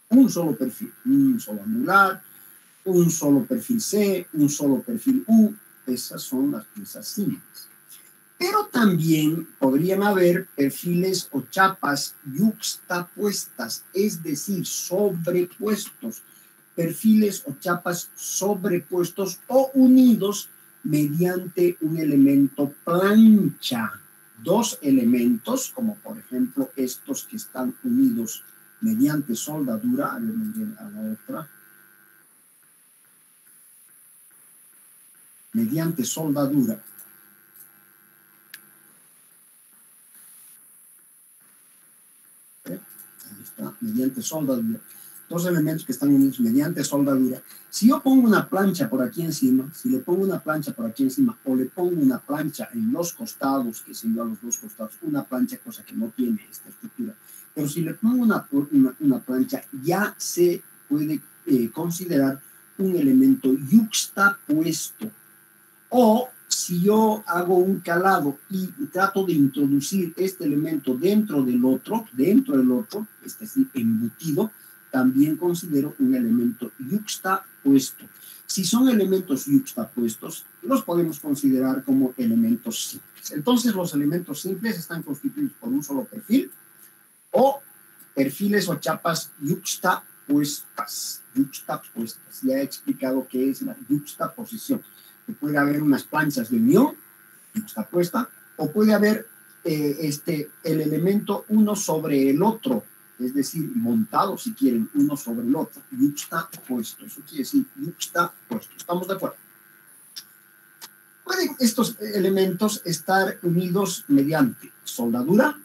Un solo perfil. Un solo angular, un solo perfil C, un solo perfil U. Esas son las piezas simples. Pero también podrían haber perfiles o chapas yuxtapuestas, es decir, sobrepuestos. Perfiles o chapas sobrepuestos o unidos mediante un elemento plancha. Dos elementos, como por ejemplo estos que están unidos mediante soldadura. A ver, a la otra. Mediante soldadura. Ahí está, mediante soldadura. Dos elementos que están unidos mediante soldadura. Si yo pongo una plancha por aquí encima, o le pongo una plancha en los costados, que se a los dos costados, una plancha, cosa que no tiene esta estructura, pero si le pongo una plancha, ya se puede considerar un elemento yuxtapuesto. O si yo hago un calado y trato de introducir este elemento dentro del otro, es decir, embutido, también considero un elemento yuxtapuesto. Si son elementos yuxtapuestos, los podemos considerar como elementos simples. Entonces, los elementos simples están constituidos por un solo perfil o perfiles o chapas yuxtapuestas. Ya he explicado qué es la yuxtaposición. que puede haber unas planchas de unión, yuxtapuesta, o puede haber el elemento uno sobre el otro, es decir, montado, si quieren, uno sobre el otro, yuxtapuesto. Eso quiere decir yuxtapuesto. ¿Estamos de acuerdo? Pueden estos elementos estar unidos mediante soldadura,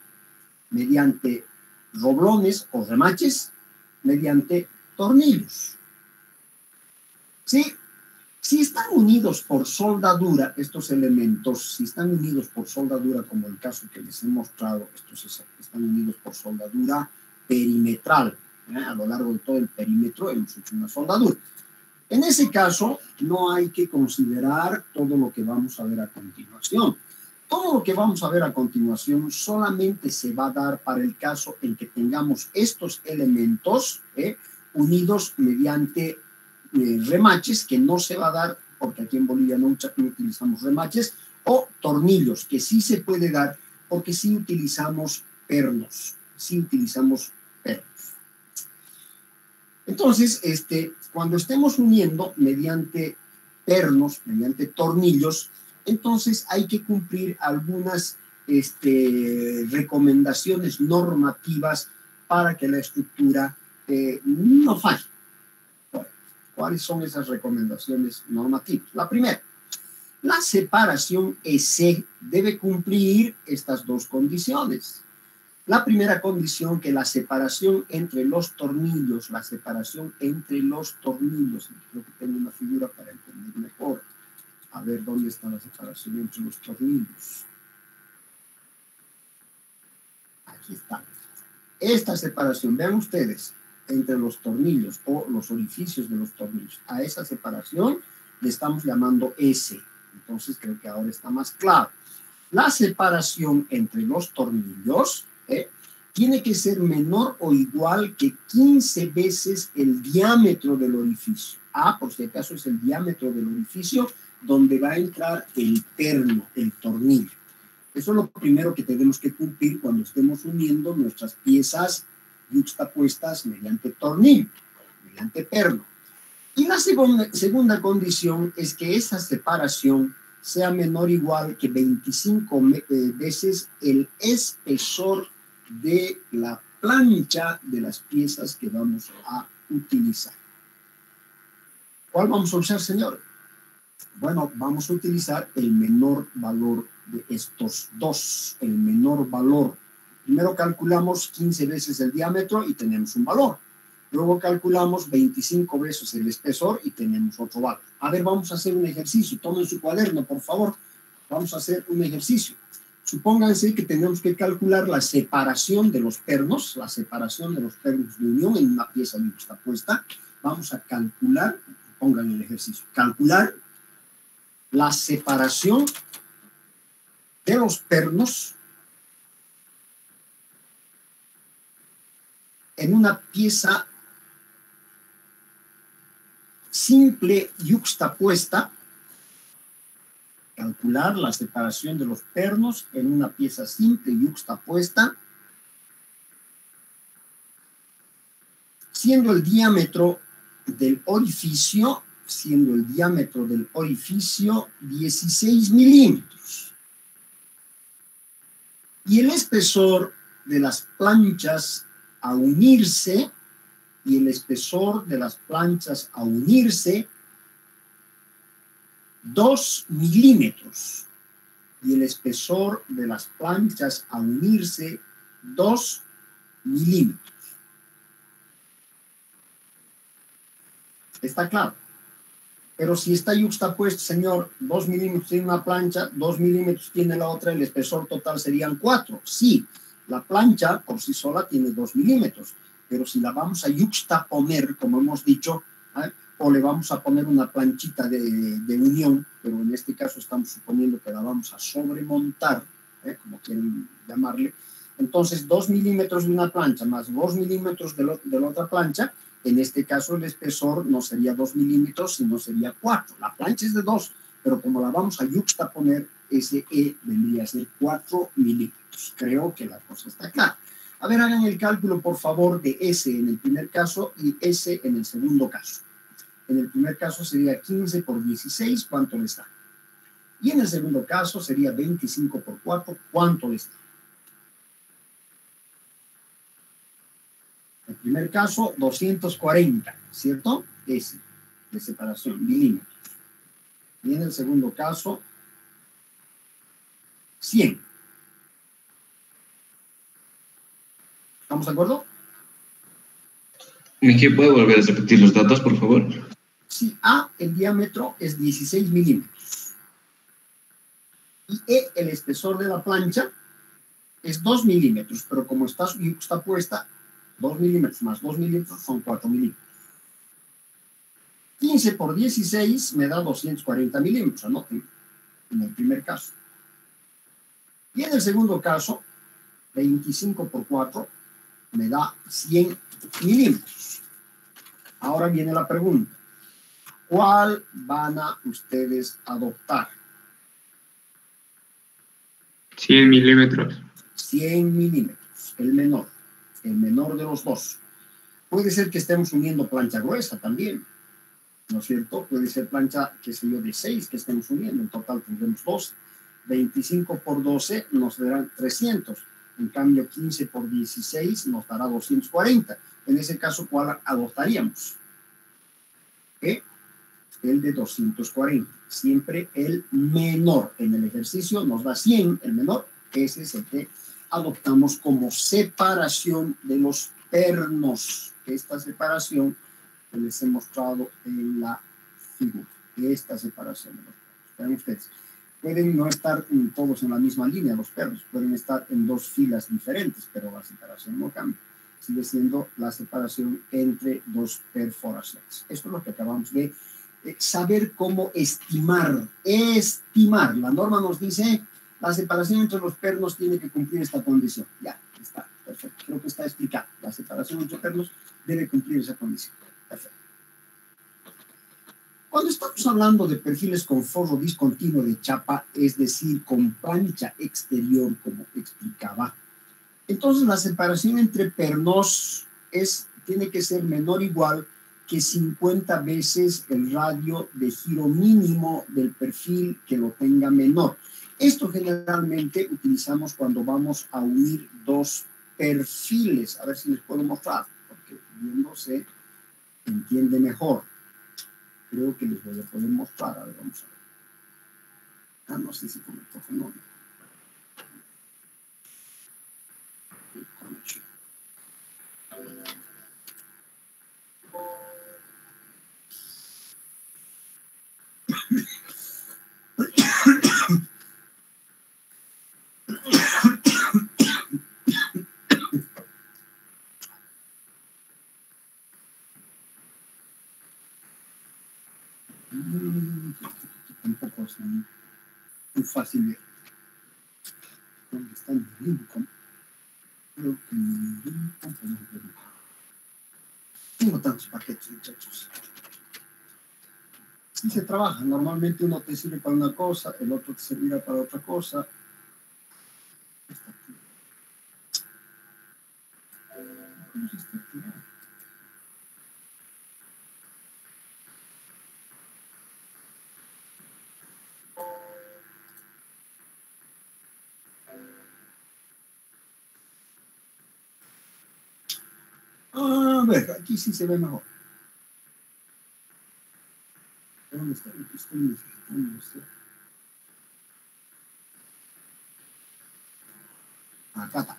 mediante roblones o remaches, mediante tornillos. ¿Sí? Si están unidos por soldadura, estos elementos, si están unidos por soldadura, como el caso que les he mostrado, estos están unidos por soldadura perimetral, a lo largo de todo el perímetro hemos hecho una soldadura. En ese caso, no hay que considerar todo lo que vamos a ver a continuación. Todo lo que vamos a ver a continuación solamente se va a dar para el caso en que tengamos estos elementos unidos mediante remaches, que no se va a dar porque aquí en Bolivia no utilizamos remaches, o tornillos, que sí se puede dar porque sí utilizamos pernos. Entonces, cuando estemos uniendo mediante pernos, mediante tornillos, entonces hay que cumplir algunas recomendaciones normativas para que la estructura no falle. Bueno, ¿cuáles son esas recomendaciones normativas? La primera, la separación EC debe cumplir estas dos condiciones. La primera condición, que la separación entre los tornillos, creo que tengo una figura para entender mejor. A ver, ¿dónde está la separación entre los tornillos? Aquí está. Esta separación, vean ustedes, entre los tornillos o los orificios de los tornillos, a esa separación le estamos llamando S. Entonces creo que ahora está más claro. La separación entre los tornillos tiene que ser menor o igual que 15 veces el diámetro del orificio. Por si acaso es el diámetro del orificio donde va a entrar el perno, el tornillo. Eso es lo primero que tenemos que cumplir cuando estemos uniendo nuestras piezas yuxtapuestas mediante tornillo, mediante perno. Y la segunda condición es que esa separación sea menor o igual que 25 veces el espesor de la plancha de las piezas que vamos a utilizar. ¿Cuál vamos a usar, señor? Bueno, vamos a utilizar el menor valor de estos dos, el menor valor. Primero calculamos 15 veces el diámetro y tenemos un valor. Luego calculamos 25 veces el espesor y tenemos otro valor. A ver, vamos a hacer un ejercicio. Tomen su cuaderno, por favor. Vamos a hacer un ejercicio. Supónganse que tenemos que calcular la separación de los pernos, de unión en una pieza yuxtapuesta. Vamos a calcular, pongan el ejercicio, calcular la separación de los pernos en una pieza simple yuxtapuesta. Calcular la separación de los pernos en una pieza simple yuxtapuesta, siendo el diámetro del orificio 16 milímetros. Y el espesor de las planchas a unirse, 2 milímetros. Y el espesor de las planchas a unirse, 2 milímetros. ¿Está claro? Pero si está yuxtapuesto, señor, 2 milímetros tiene una plancha, 2 milímetros tiene la otra, el espesor total serían 4. Sí, la plancha por sí sola tiene 2 milímetros, pero si la vamos a yuxtaponer, como hemos dicho, o le vamos a poner una planchita de unión, pero en este caso estamos suponiendo que la vamos a sobremontar, como quieren llamarle. Entonces, 2 milímetros de una plancha más 2 milímetros de la otra plancha, en este caso el espesor no sería 2 milímetros, sino sería 4. La plancha es de 2, pero como la vamos a yuxtaponer, ese vendría a ser 4 milímetros. Creo que la cosa está clara. A ver, hagan el cálculo, por favor, de S en el primer caso y S en el segundo caso. En el primer caso sería 15 por 16, ¿cuánto les da? Y en el segundo caso sería 25 por 4, ¿cuánto les da? En el primer caso, 240, ¿cierto? Ese, de separación, milímetros. Y en el segundo caso, 100. ¿Estamos de acuerdo? Miguel, ¿puede volver a repetir los datos, por favor? Si A, el diámetro es 16 milímetros y E, el espesor de la plancha, es 2 milímetros, pero como está puesta, 2 milímetros más 2 milímetros son 4 milímetros. 15 por 16 me da 240 milímetros, anoten, en el primer caso. Y en el segundo caso, 25 por 4 me da 100 milímetros. Ahora viene la pregunta. ¿Cuál van a ustedes adoptar? 100 milímetros. 100 milímetros, el menor de los dos. Puede ser que estemos uniendo plancha gruesa también, ¿no es cierto? Puede ser plancha, qué sé yo, de 6 que estemos uniendo, en total tendremos 12. 25 por 12 nos darán 300, en cambio 15 por 16 nos dará 240. En ese caso, ¿cuál adoptaríamos? El de 240, siempre el menor. En el ejercicio nos da 100, el menor, ese es el que adoptamos como separación de los pernos. Esta separación que les he mostrado en la figura, esta separación de los pernos. Vean ustedes, pueden no estar todos en la misma línea los pernos, pueden estar en dos filas diferentes, pero la separación no cambia. Sigue siendo la separación entre dos perforaciones. Esto es lo que acabamos de saber cómo estimar. La norma nos dice, la separación entre los pernos tiene que cumplir esta condición. Ya, está, perfecto. Creo que está explicado. La separación entre pernos debe cumplir esa condición. Perfecto. Cuando estamos hablando de perfiles con forro discontinuo de chapa, es decir, con plancha exterior, como explicaba, entonces la separación entre pernos tiene que ser menor o igual que 50 veces el radio de giro mínimo del perfil que lo tenga menor. Esto generalmente utilizamos cuando vamos a unir dos perfiles. A ver si les puedo mostrar, porque viendo se entiende mejor. Creo que les voy a poder mostrar. A ver, vamos a ver. No sé si con el profe no. Tampoco es muy fácil. ¿Dónde está el Lincoln? Creo que el Lincoln podemos ver. Tengo tantos paquetes, muchachos. Y se trabaja. Normalmente uno te sirve para una cosa, el otro te servirá para otra cosa. Está aquí. ¿Cómo se está activando? A ver, aquí sí se ve mejor. ¿Dónde está lo que estoy necesitando? Acá está.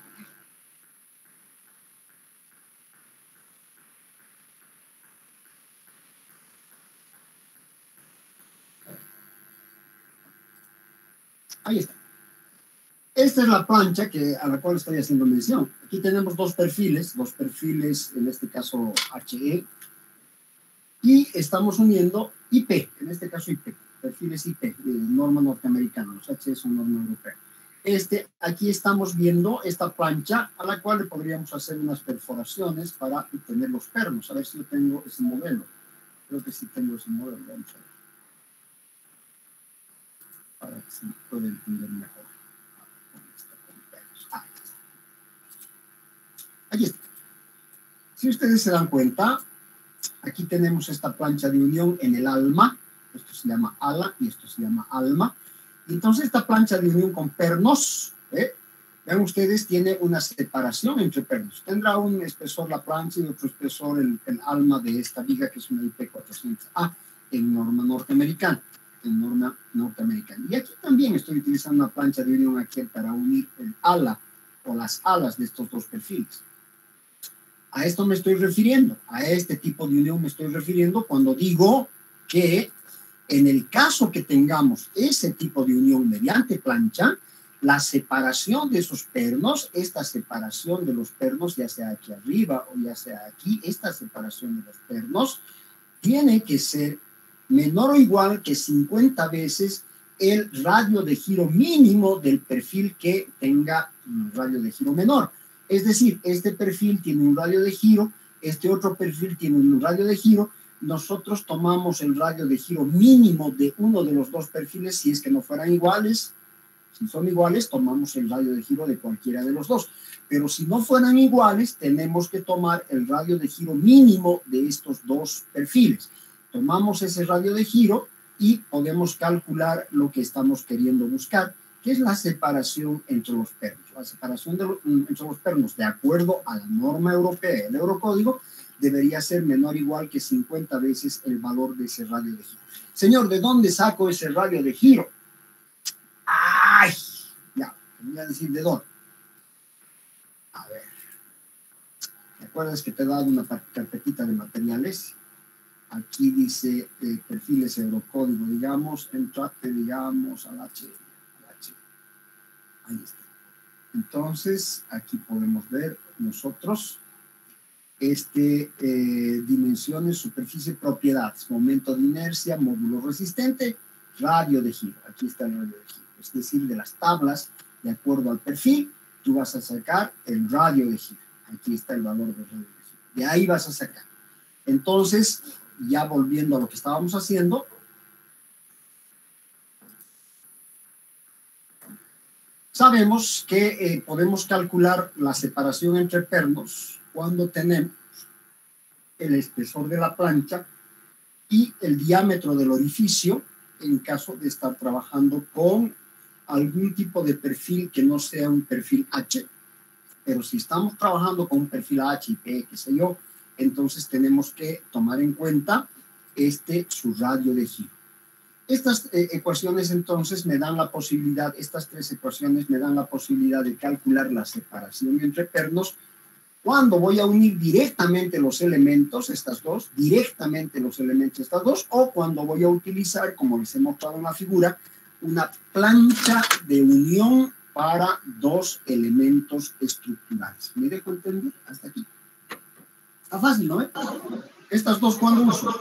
Ahí está. Esta es la plancha a la cual estoy haciendo mención. Aquí tenemos dos perfiles, en este caso HE, y estamos uniendo IP, en este caso IP, perfiles IP, norma norteamericana, los HE son norma europea. Aquí estamos viendo esta plancha a la cual le podríamos hacer unas perforaciones para obtener los pernos. A ver si yo tengo ese modelo. Creo que sí tengo ese modelo. Vamos a ver. Para que se pueda entender mejor. Aquí está. Si ustedes se dan cuenta, Aquí tenemos esta plancha de unión en el alma, esto se llama ala y esto se llama alma. Y entonces esta plancha de unión con pernos, vean ustedes, tiene una separación entre pernos. Tendrá un espesor la plancha y otro espesor el alma de esta viga, que es una IP400A en norma norteamericana. Y aquí también estoy utilizando una plancha de unión aquí para unir el ala o las alas de estos dos perfiles. A esto me estoy refiriendo, a este tipo de unión me estoy refiriendo cuando digo que en el caso que tengamos ese tipo de unión mediante plancha, la separación de esos pernos, esta separación de los pernos, ya sea aquí arriba o ya sea aquí, esta separación de los pernos tiene que ser menor o igual que 50 veces el radio de giro mínimo del perfil que tenga un radio de giro menor. Es decir, este perfil tiene un radio de giro, este otro perfil tiene un radio de giro. Nosotros tomamos el radio de giro mínimo de uno de los dos perfiles si es que no fueran iguales. Si son iguales, tomamos el radio de giro de cualquiera de los dos. Pero si no fueran iguales, tenemos que tomar el radio de giro mínimo de estos dos perfiles. Tomamos ese radio de giro y podemos calcular lo que estamos queriendo buscar, que es la separación entre los pernos. La separación entre los pernos, de acuerdo a la norma europea, el eurocódigo, debería ser menor o igual que 50 veces el valor de ese radio de giro. Señor, ¿de dónde saco ese radio de giro? ¡Ay! Ya, voy a decir de dónde. A ver. ¿Te acuerdas que te he dado una carpetita de materiales? Aquí dice perfiles eurocódigo, digamos, entrate, digamos, al H. Ahí está. Entonces, aquí podemos ver nosotros dimensiones, superficie, propiedades, momento de inercia, módulo resistente, radio de giro. Aquí está el radio de giro. Es decir, de las tablas, de acuerdo al perfil, tú vas a sacar el radio de giro. Aquí está el valor del radio de giro. De ahí vas a sacar. Entonces, ya volviendo a lo que estábamos haciendo, sabemos que podemos calcular la separación entre pernos cuando tenemos el espesor de la plancha y el diámetro del orificio en caso de estar trabajando con algún tipo de perfil que no sea un perfil H. Pero si estamos trabajando con un perfil H y P, qué sé yo, entonces tenemos que tomar en cuenta su radio de giro. Estas ecuaciones entonces me dan la posibilidad, estas tres ecuaciones me dan la posibilidad de calcular la separación entre pernos cuando voy a unir directamente los elementos, o cuando voy a utilizar, como les he mostrado en la figura, una plancha de unión para dos elementos estructurales. ¿Me dejo entender? Hasta aquí. Está fácil, ¿no? Estas dos, ¿cuándo uso?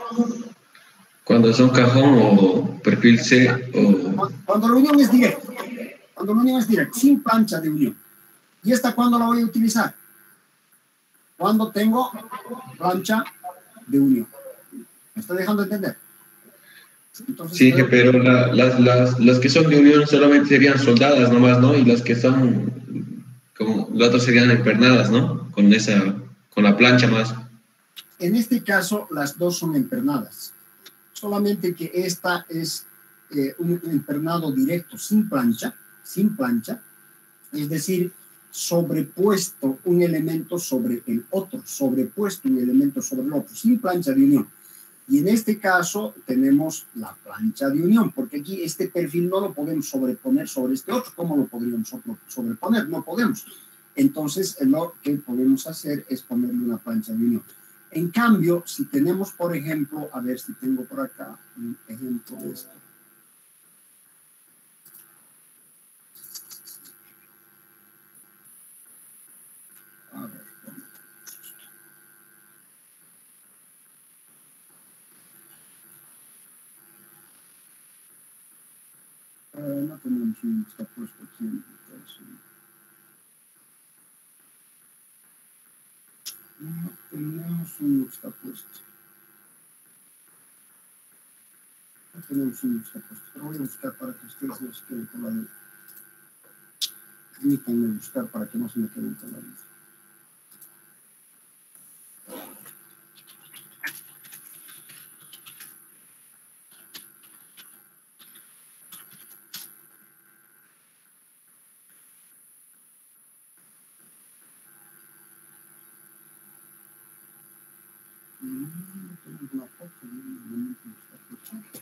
Cuando son cajón o perfil C o... Cuando la unión es directa. Cuando la unión es directa, sin plancha de unión. ¿Y esta cuándo la voy a utilizar? Cuando tengo plancha de unión. ¿Me está dejando entender? Entonces, sí, pero las que son de unión solamente serían soldadas nomás, ¿no? Y las que son como las otras serían empernadas, ¿no? Con la plancha más. En este caso, las dos son empernadas. Solamente que esta es un empernado directo sin plancha, es decir, sobrepuesto un elemento sobre el otro, sin plancha de unión. Y en este caso tenemos la plancha de unión, porque aquí este perfil no lo podemos sobreponer sobre este otro. ¿Cómo lo podríamos sobreponer? No podemos. Entonces, lo que podemos hacer es ponerle una plancha de unión. En cambio, si tenemos, por ejemplo, a ver si tengo por acá un ejemplo de esto. A ver, no tenemos un está puesto aquí en el caso. No tenemos un juxtapuesto. No tenemos un juxtapuesto. Pero voy a buscar para que ustedes no se queden con la duda. Permítanme buscar para que no se me queden con la duda. Tenemos una foto de un elemento yuxtapuesto.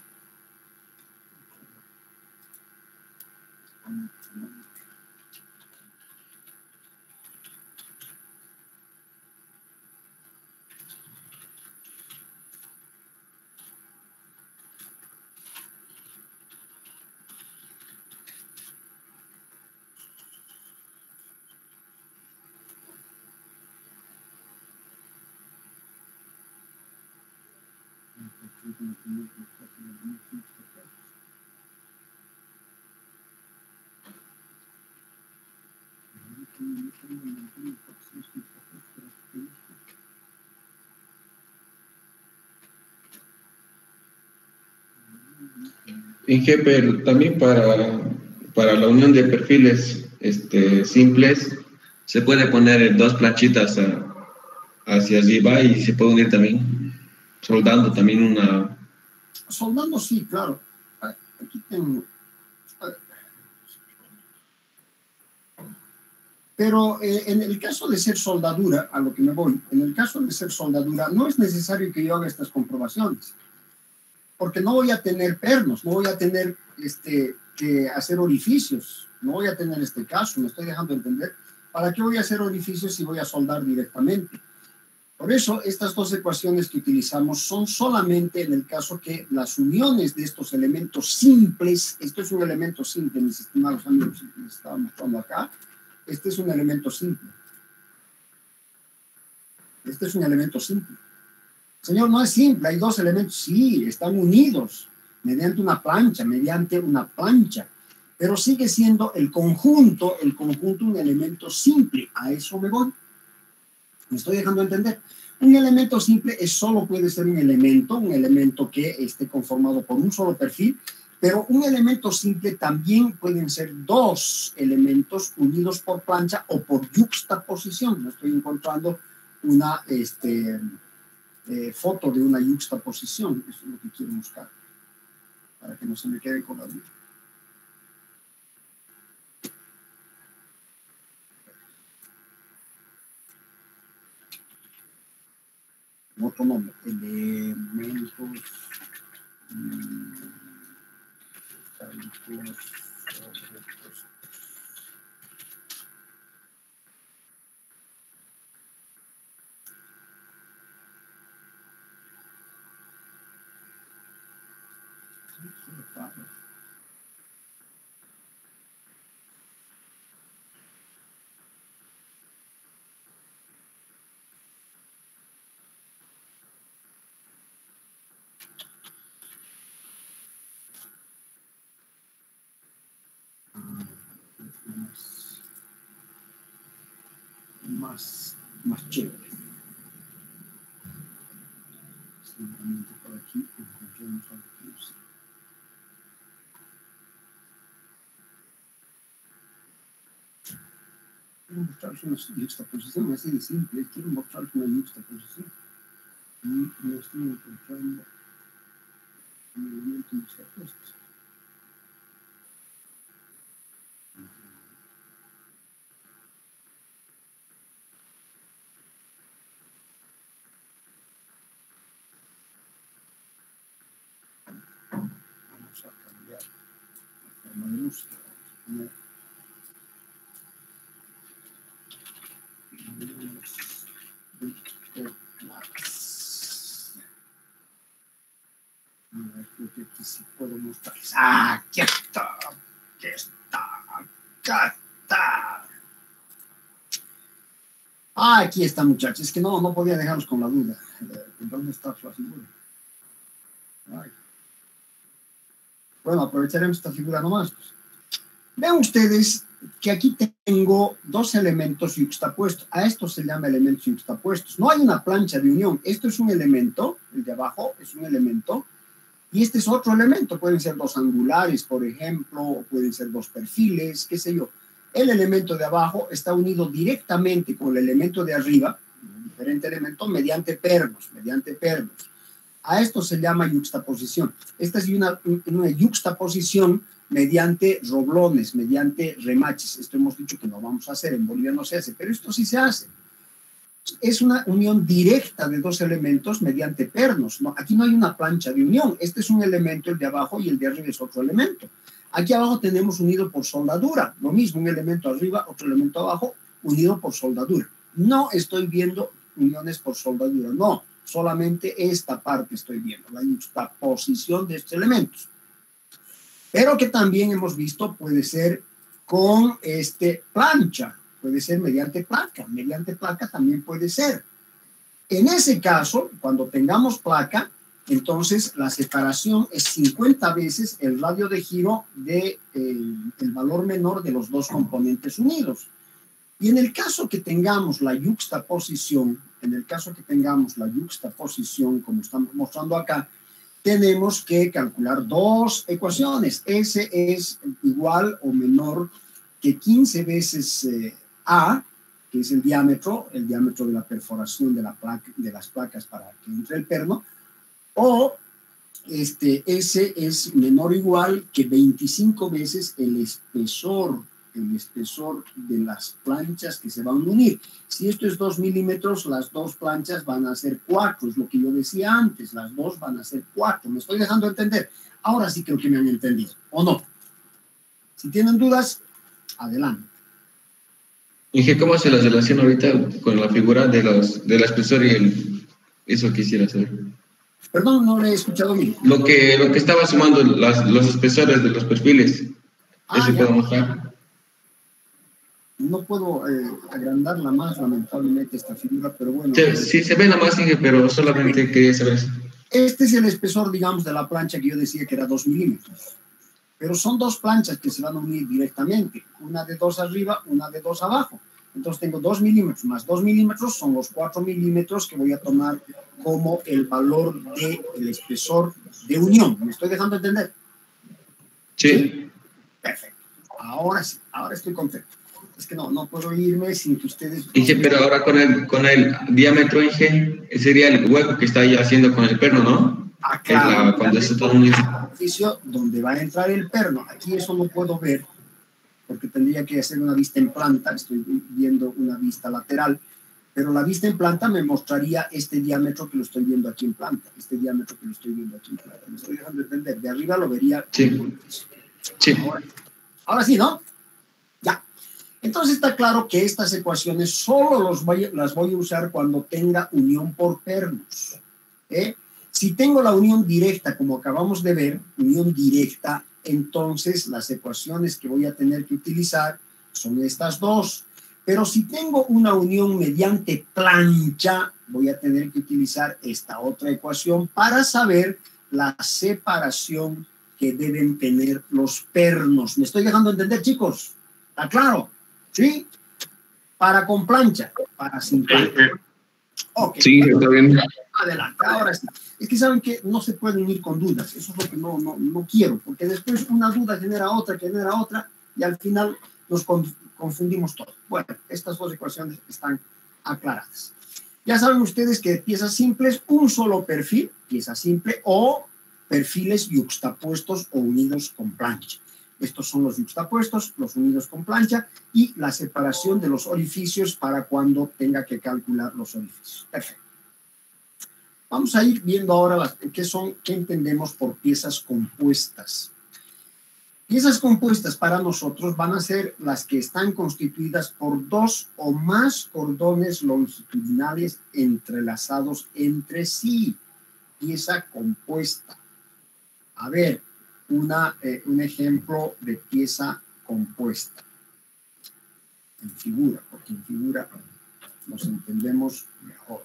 En GPR también para la unión de perfiles simples se puede poner dos planchitas hacia arriba y se puede unir también soldando también una... Soldando sí, claro. Aquí tengo... Pero en el caso de ser soldadura, a lo que me voy, en el caso de ser soldadura no es necesario que yo haga estas comprobaciones, porque no voy a tener pernos, no voy a tener que hacer orificios, no voy a tener este caso, me estoy dejando entender. ¿Para qué voy a hacer orificios si voy a soldar directamente? Por eso, estas dos ecuaciones que utilizamos son solamente en el caso que las uniones de estos elementos simples, esto es un elemento simple, mis estimados amigos, que les estaba mostrando acá, este es un elemento simple. Este es un elemento simple. Señor, no es simple, hay dos elementos, sí, están unidos mediante una plancha, pero sigue siendo el conjunto un elemento simple, a eso me voy. Me estoy dejando entender. Un elemento simple solo puede ser un elemento que esté conformado por un solo perfil, pero un elemento simple también pueden ser dos elementos unidos por plancha o por yuxtaposición. No estoy encontrando una foto de una yuxtaposición, eso es lo que quiero buscar, para que no se me quede con la duda. Otro nombre, elementos más chévere. Simplemente por aquí encontramos algo que usa. Quiero mostrarles una yuxtaposición así de simple. Quiero mostrarles una yuxtaposición. Y no estoy encontrando un elemento yuxtapuesto. Vamos a cambiar la forma de búsqueda. Creo que aquí sí puedo mostrarles. ¡Ah! ¡Aquí está! ¡Aquí está! ¡Acá está! Ah, aquí está, muchachos. Es que no podía dejarlos con la duda. ¿Dónde está su figura? Ay. Bueno, aprovecharemos esta figura nomás. Pues. Vean ustedes que aquí tengo dos elementos yuxtapuestos. A esto se llama elementos yuxtapuestos. No hay una plancha de unión. Esto es un elemento, el de abajo es un elemento, y este es otro elemento. Pueden ser dos angulares, por ejemplo, o pueden ser dos perfiles, qué sé yo. El elemento de abajo está unido directamente con el elemento de arriba, un diferente elemento, mediante pernos. A esto se llama yuxtaposición. Esta es una yuxtaposición mediante roblones, mediante remaches. Esto hemos dicho que no vamos a hacer, en Bolivia no se hace, pero esto sí se hace. es una unión directa de dos elementos mediante pernos. No, aquí no hay una plancha de unión. Este es un elemento, el de abajo, y el de arriba es otro elemento. Aquí abajo tenemos unido por soldadura. Lo mismo, un elemento arriba, otro elemento abajo, unido por soldadura. No estoy viendo uniones por soldadura, no. Solamente esta parte estoy viendo, la juxtaposición de estos elementos. Pero que también hemos visto puede ser con plancha. Puede ser mediante placa también puede ser. En ese caso, cuando tengamos placa, entonces la separación es 50 veces el radio de giro del valor menor de los dos componentes unidos. Y en el caso que tengamos la juxtaposición, como estamos mostrando acá, tenemos que calcular dos ecuaciones. S es igual o menor que 15 veces A, que es el diámetro de la perforación de las placas para que entre el perno, o S es menor o igual que 25 veces el espesor de las planchas que se van a unir. Si esto es 2 milímetros, las dos planchas van a ser 4, es lo que yo decía antes, las dos van a ser 4. ¿Me estoy dejando entender? Ahora sí creo que me han entendido, ¿o no? Si tienen dudas, adelante. Inge, ¿cómo se las relaciona ahorita con la figura del espesor y eso quisiera saber? Perdón, no le he escuchado bien. Lo que estaba sumando los espesores de los perfiles. ¿Eso puedo mostrar? No puedo agrandarla más, lamentablemente, esta figura, pero bueno. Sí, se ve nada más, Inge, pero solamente quería saber eso. Este es el espesor, digamos, de la plancha que yo decía que era 2 milímetros. Pero son dos planchas que se van a unir directamente, una de 2 arriba, una de 2 abajo. Entonces tengo 2 milímetros más 2 milímetros, son los 4 milímetros que voy a tomar como el valor del espesor de unión. ¿Me estoy dejando entender? Sí. Perfecto. Ahora sí, ahora estoy contento. Es que no puedo irme sin que ustedes... Inge, pero ahora con el diámetro, Inge, sería el hueco que está ahí haciendo con el perno, ¿no? Claro, cuando se está uniendo. Donde va a entrar el perno. Aquí eso no puedo ver porque tendría que hacer una vista en planta. Estoy viendo una vista lateral, pero la vista en planta me mostraría este diámetro que lo estoy viendo aquí en planta. Me estoy dejando entender. De arriba lo vería. Sí. Ahora sí, ¿no? Ya. Entonces está claro que estas ecuaciones solo las voy a usar cuando tenga unión por pernos. Si tengo la unión directa, como acabamos de ver, unión directa, entonces las ecuaciones que voy a tener que utilizar son estas dos. Pero si tengo una unión mediante plancha, voy a tener que utilizar esta otra ecuación para saber la separación que deben tener los pernos. ¿Me estoy dejando entender, chicos? ¿Está claro? ¿Sí? Para con plancha, para sin plancha. Okay. Sí, está bien. Adelante, ahora sí. Es que saben que no se pueden ir con dudas. Eso es lo que no quiero, porque después una duda genera otra, y al final nos confundimos todo. Bueno, estas dos ecuaciones están aclaradas. Ya saben ustedes que piezas simples, un solo perfil, pieza simple, o perfiles yuxtapuestos o unidos con plancha. Estos son los yuxtapuestos, los unidos con plancha, y la separación de los orificios para cuando tenga que calcular los orificios. Perfecto. Vamos a ir viendo ahora qué entendemos por piezas compuestas. Piezas compuestas para nosotros van a ser las que están constituidas por 2 o más cordones longitudinales entrelazados entre sí. Pieza compuesta. A ver, un ejemplo de pieza compuesta. En figura, porque en figura nos entendemos mejor.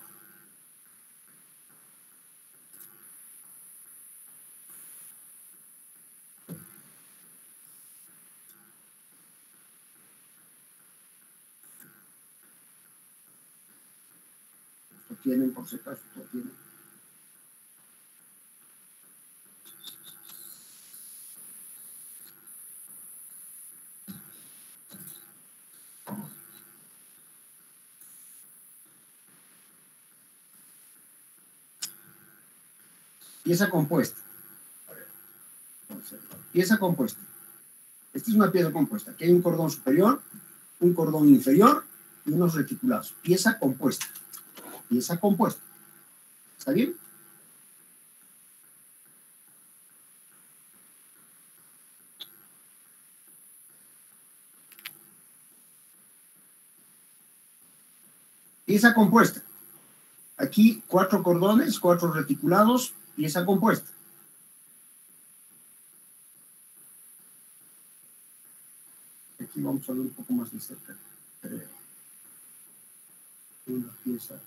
Esto tienen, por si acaso, esto tienen. Pieza compuesta. A ver, pieza compuesta. Esta es una pieza compuesta. Aquí hay un cordón superior, un cordón inferior y unos reticulados. Pieza compuesta. pieza compuesta. ¿Está bien? Pieza compuesta. Aquí 4 cordones, 4 reticulados, pieza compuesta. Aquí vamos a ver un poco más de cerca, creo. Una pieza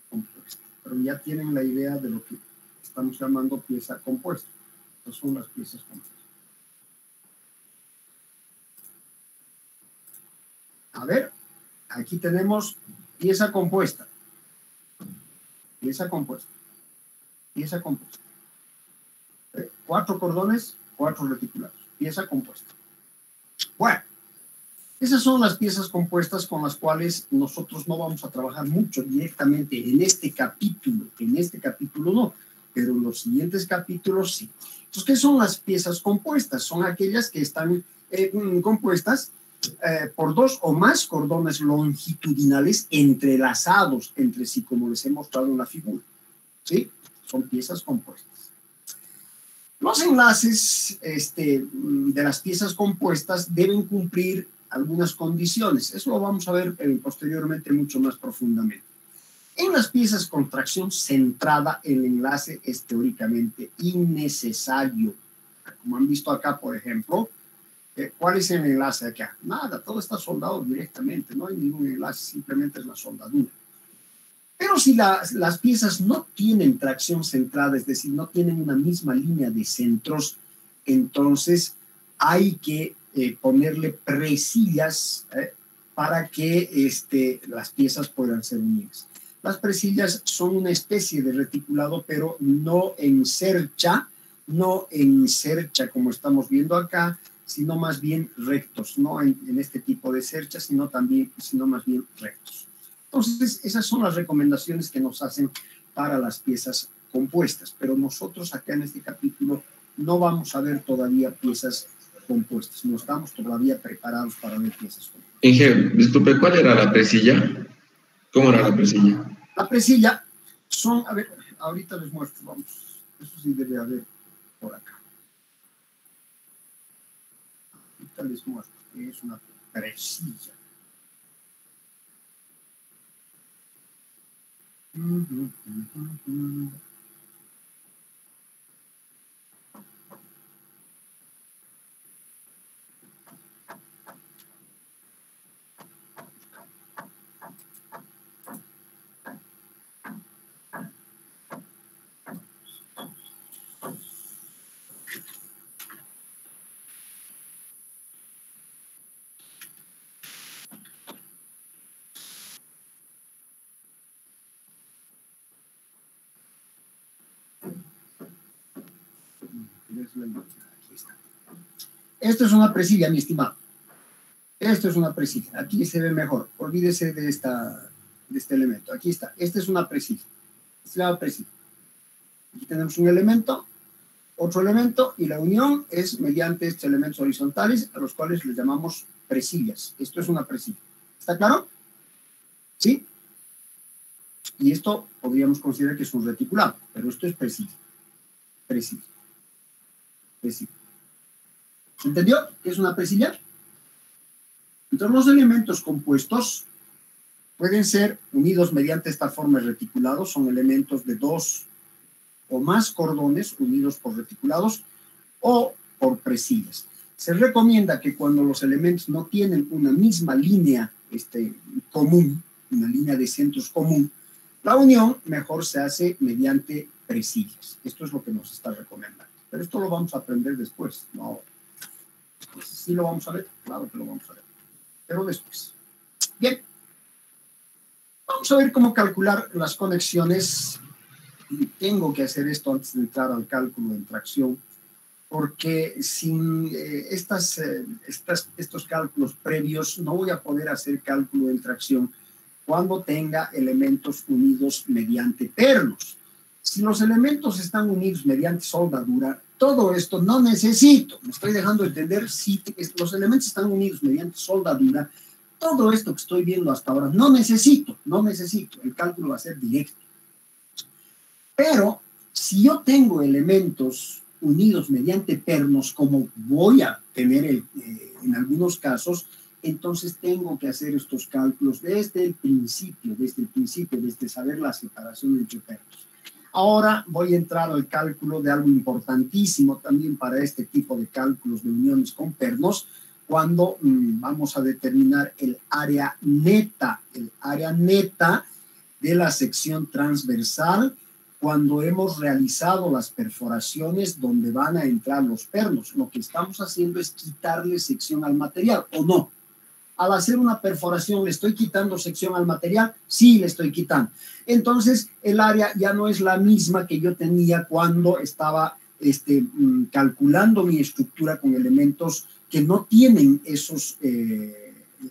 compuesta. Pero ya tienen la idea de lo que estamos llamando pieza compuesta. Estas son las piezas compuestas. A ver, aquí tenemos pieza compuesta. Pieza compuesta. Pieza compuesta. 4 cordones, 4 reticulados. Pieza compuesta. Bueno, esas son las piezas compuestas con las cuales nosotros no vamos a trabajar mucho directamente en este capítulo. En este capítulo no, pero en los siguientes capítulos sí. Entonces, ¿qué son las piezas compuestas? Son aquellas que están compuestas por 2 o más cordones longitudinales entrelazados entre sí, como les he mostrado en la figura. ¿Sí? Son piezas compuestas. Los enlaces de las piezas compuestas deben cumplir algunas condiciones. Eso lo vamos a ver posteriormente mucho más profundamente. En las piezas con tracción centrada, el enlace es teóricamente innecesario. Como han visto acá, por ejemplo, ¿cuál es el enlace acá? Nada, todo está soldado directamente, no hay ningún enlace, simplemente es la soldadura. Pero si las piezas no tienen tracción centrada, es decir, no tienen una misma línea de centros, entonces hay que ponerle presillas para que las piezas puedan ser unidas. Las presillas son una especie de reticulado, pero no encercha como estamos viendo acá, sino más bien rectos, no en este tipo de cercha, sino más bien rectos. Entonces, esas son las recomendaciones que nos hacen para las piezas compuestas, pero nosotros acá en este capítulo no vamos a ver todavía piezas compuestas, no estamos todavía preparados para ver piezas compuestas. Inge, disculpe, ¿cuál era la presilla? ¿Cómo era la presilla? La presilla son, a ver, ahorita les muestro, vamos, eso sí debe haber por acá. Ahorita les muestro que es una presilla. Aquí está. Esto es una presilla, mi estimado. Esto es una presilla. Aquí se ve mejor. Olvídese de este elemento. Aquí está. Esta es una presilla. Esta es la presilla. Aquí tenemos un elemento, otro elemento, y la unión es mediante estos elementos horizontales, a los cuales les llamamos presillas. Esto es una presilla. ¿Está claro? ¿Sí? Y esto podríamos considerar que es un reticulado, pero esto es presilla. Presilla. Presilla. ¿Se entendió qué es una presilla? Entonces, los elementos compuestos pueden ser unidos mediante esta forma de reticulado, son elementos de 2 o más cordones unidos por reticulados o por presillas. Se recomienda que cuando los elementos no tienen una misma línea común, una línea de centros común, la unión mejor se hace mediante presillas. Esto es lo que nos está recomendando. Pero esto lo vamos a aprender después, no. Pues sí lo vamos a ver, claro que lo vamos a ver, pero después. Bien, vamos a ver cómo calcular las conexiones. Y tengo que hacer esto antes de entrar al cálculo de tracción, porque sin estos cálculos previos no voy a poder hacer cálculo de tracción cuando tenga elementos unidos mediante pernos. Si los elementos están unidos mediante soldadura, todo esto no necesito. Me estoy dejando entender, si los elementos están unidos mediante soldadura, todo esto que estoy viendo hasta ahora, no necesito, el cálculo va a ser directo. Pero si yo tengo elementos unidos mediante pernos, como voy a tener en algunos casos, entonces tengo que hacer estos cálculos desde el principio, desde saber la separación entre pernos. Ahora voy a entrar al cálculo de algo importantísimo también para este tipo de cálculos de uniones con pernos, cuando vamos a determinar el área neta de la sección transversal, cuando hemos realizado las perforaciones donde van a entrar los pernos. Lo que estamos haciendo es quitarle sección al material, ¿o no? Al hacer una perforación, ¿le estoy quitando sección al material? Sí, le estoy quitando. Entonces, el área ya no es la misma que yo tenía cuando estaba calculando mi estructura con elementos que no tienen esos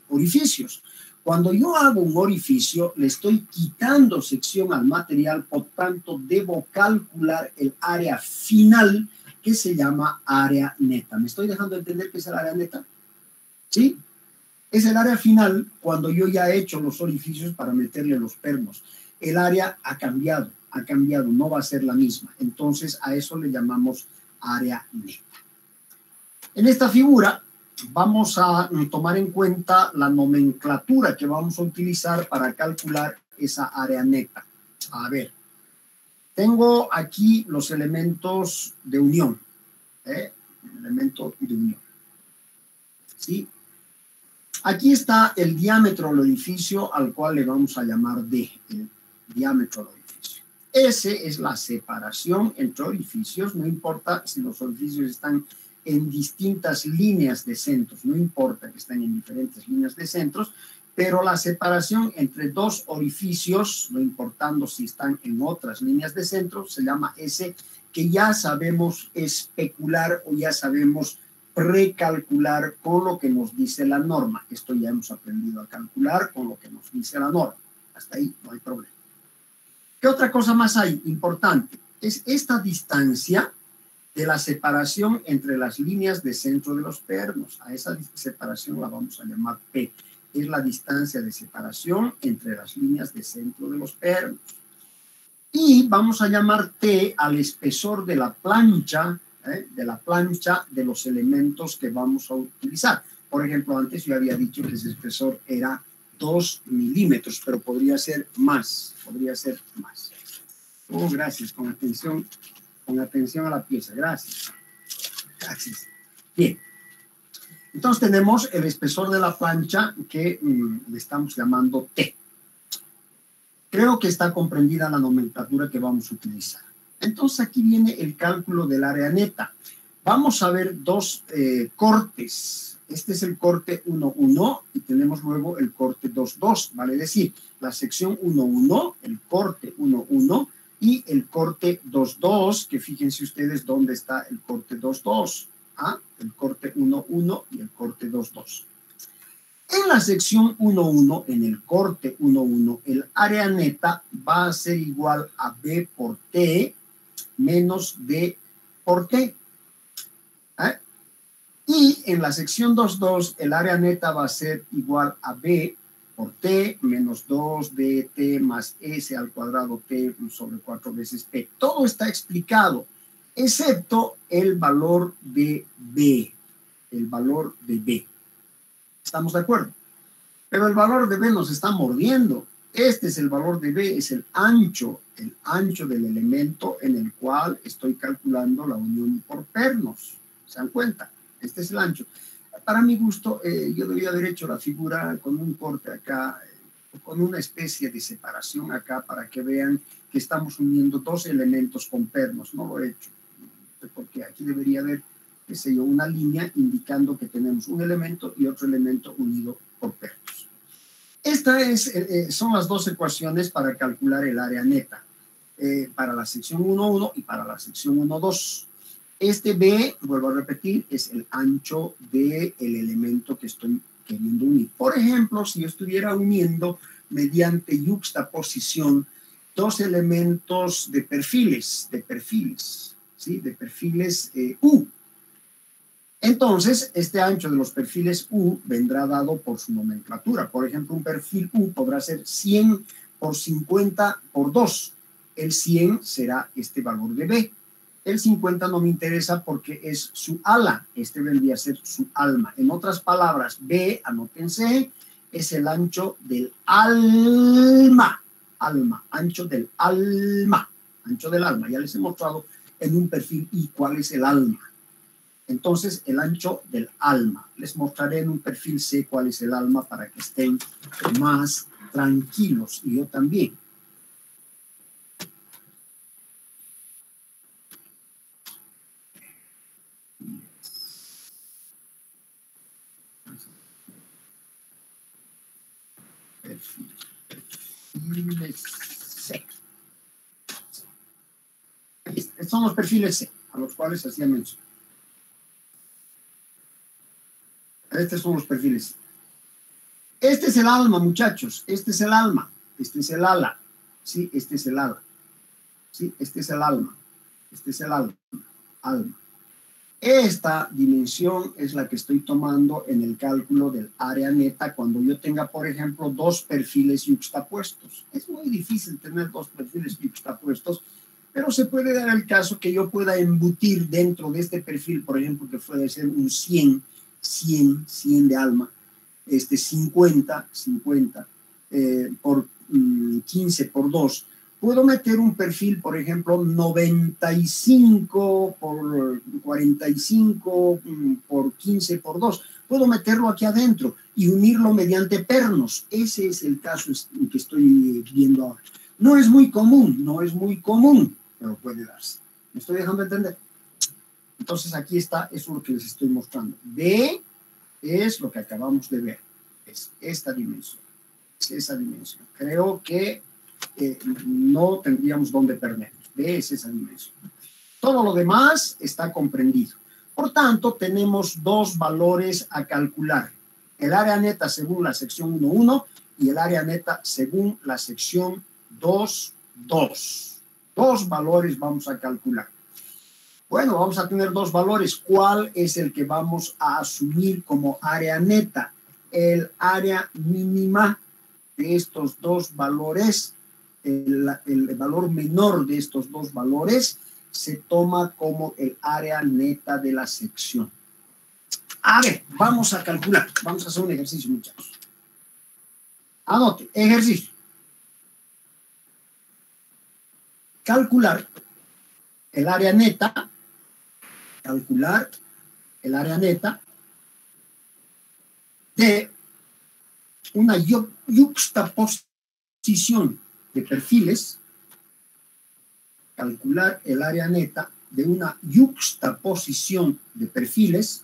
orificios. Cuando yo hago un orificio, le estoy quitando sección al material, por tanto, debo calcular el área final, que se llama área neta. ¿Me estoy dejando entender qué es el área neta? ¿Sí? Es el área final cuando yo ya he hecho los orificios para meterle los pernos. El área ha cambiado, no va a ser la misma. Entonces, a eso le llamamos área neta. En esta figura vamos a tomar en cuenta la nomenclatura que vamos a utilizar para calcular esa área neta. A ver, tengo aquí los elementos de unión. Elemento de unión. ¿Sí? Aquí está el diámetro del orificio, al cual le vamos a llamar D, el diámetro del orificio. S es la separación entre orificios, no importa si los orificios están en distintas líneas de centros, no importa que estén en diferentes líneas de centros, pero la separación entre dos orificios, no importando si están en otras líneas de centro, se llama S, que ya sabemos especular o ya sabemos precalcular con lo que nos dice la norma. Esto ya hemos aprendido a calcular con lo que nos dice la norma. Hasta ahí no hay problema. ¿Qué otra cosa más hay importante? Es esta distancia de la separación entre las líneas de centro de los pernos. A esa separación la vamos a llamar P. Es la distancia de separación entre las líneas de centro de los pernos. Y vamos a llamar T al espesor de la plancha, de los elementos que vamos a utilizar. Por ejemplo, antes yo había dicho que ese espesor era 2 milímetros, pero podría ser más, Oh, gracias, con atención a la pieza, gracias. Bien. Entonces tenemos el espesor de la plancha que le estamos llamando T. Creo que está comprendida la nomenclatura que vamos a utilizar. Entonces aquí viene el cálculo del área neta. Vamos a ver dos cortes. Este es el corte 1,1 y tenemos luego el corte 2,2. Vale decir, la sección 1,1, el corte 1,1 y el corte 2,2, que fíjense ustedes dónde está el corte 2,2. El corte 1,1 y el corte 2,2. En la sección 1,1, en el corte 1,1, el área neta va a ser igual a B por T menos D por T. Y en la sección 2,2, el área neta va a ser igual a B por T menos 2DT más S al cuadrado T sobre 4 veces P. Todo está explicado, excepto el valor de B. ¿Estamos de acuerdo? Pero el valor de B nos está mordiendo. Este es el valor de B, es el ancho del elemento en el cual estoy calculando la unión por pernos. ¿Se dan cuenta? Este es el ancho. Para mi gusto, yo debería haber hecho la figura con un corte acá, con una especie de separación acá, para que vean que estamos uniendo dos elementos con pernos. No lo he hecho, porque aquí debería haber, qué sé yo, una línea indicando que tenemos un elemento y otro elemento unido por pernos. Estas son las dos ecuaciones para calcular el área neta, para la sección 1,1 y para la sección 1,2. Este B, vuelvo a repetir, es el ancho del elemento que estoy queriendo unir. Por ejemplo, si yo estuviera uniendo mediante yuxtaposición dos elementos de perfiles, ¿sí? De perfiles U. Entonces, este ancho de los perfiles U vendrá dado por su nomenclatura. Por ejemplo, un perfil U podrá ser 100 por 50 por 2. El 100 será este valor de B. El 50 no me interesa porque es su ala. Este vendría a ser su alma. En otras palabras, B, anótense, es el ancho del alma. Alma, ancho del alma. Ancho del alma. Ya les he mostrado en un perfil I cuál es el alma. Entonces, el ancho del alma. Les mostraré en un perfil C cuál es el alma para que estén más tranquilos. Y yo también. Perfiles C. Estos son los perfiles C, a los cuales hacía mención. Estos son los perfiles. Este es el alma, muchachos. Este es el alma. Este es el ala. Sí, este es el ala. Sí, este es el alma. Este es el alma. Alma. Esta dimensión es la que estoy tomando en el cálculo del área neta cuando yo tenga, por ejemplo, dos perfiles yuxtapuestos. Es muy difícil tener dos perfiles yuxtapuestos, pero se puede dar el caso que yo pueda embutir dentro de este perfil, por ejemplo, que puede ser un 100 de alma, 50 por 15 por 2. Puedo meter un perfil, por ejemplo, 95 por 45 por 15 por 2. Puedo meterlo aquí adentro y unirlo mediante pernos. Ese es el caso que estoy viendo ahora. No es muy común, pero puede darse. ¿Me estoy dejando entender? Entonces aquí está, eso es lo que les estoy mostrando. B es lo que acabamos de ver. Es esta dimensión. Es esa dimensión. Creo que no tendríamos dónde perdernos. B es esa dimensión. Todo lo demás está comprendido. Por tanto, tenemos dos valores a calcular. El área neta según la sección 1.1 y el área neta según la sección 2.2. Dos valores vamos a calcular. Bueno, vamos a tener dos valores. ¿Cuál es el que vamos a asumir como área neta? El área mínima de estos dos valores, el valor menor de estos dos valores, se toma como el área neta de la sección. A ver, vamos a calcular. Vamos a hacer un ejercicio, muchachos. Anote, ejercicio. Calcular el área neta. Calcular el área neta de una yuxtaposición de perfiles. Calcular el área neta de una yuxtaposición de perfiles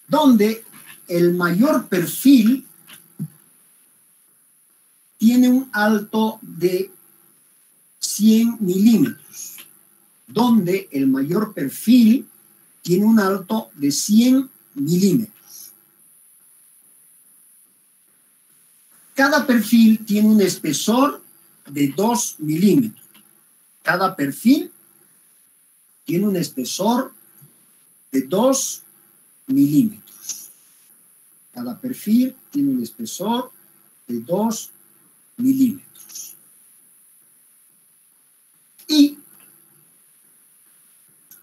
donde el mayor perfil tiene un alto de 100 milímetros. Donde el mayor perfil tiene un alto de 100 milímetros. Cada perfil tiene un espesor de 2 milímetros. Cada perfil tiene un espesor de 2 milímetros. Cada perfil tiene un espesor de 2 milímetros. Y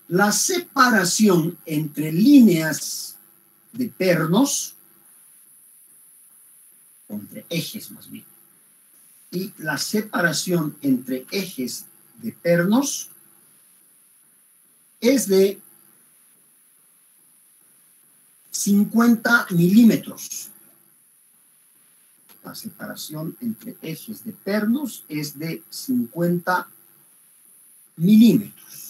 la separación entre líneas de pernos, entre ejes más bien, y la separación entre ejes de pernos es de 50 milímetros. La separación entre ejes de pernos es de 50 milímetros.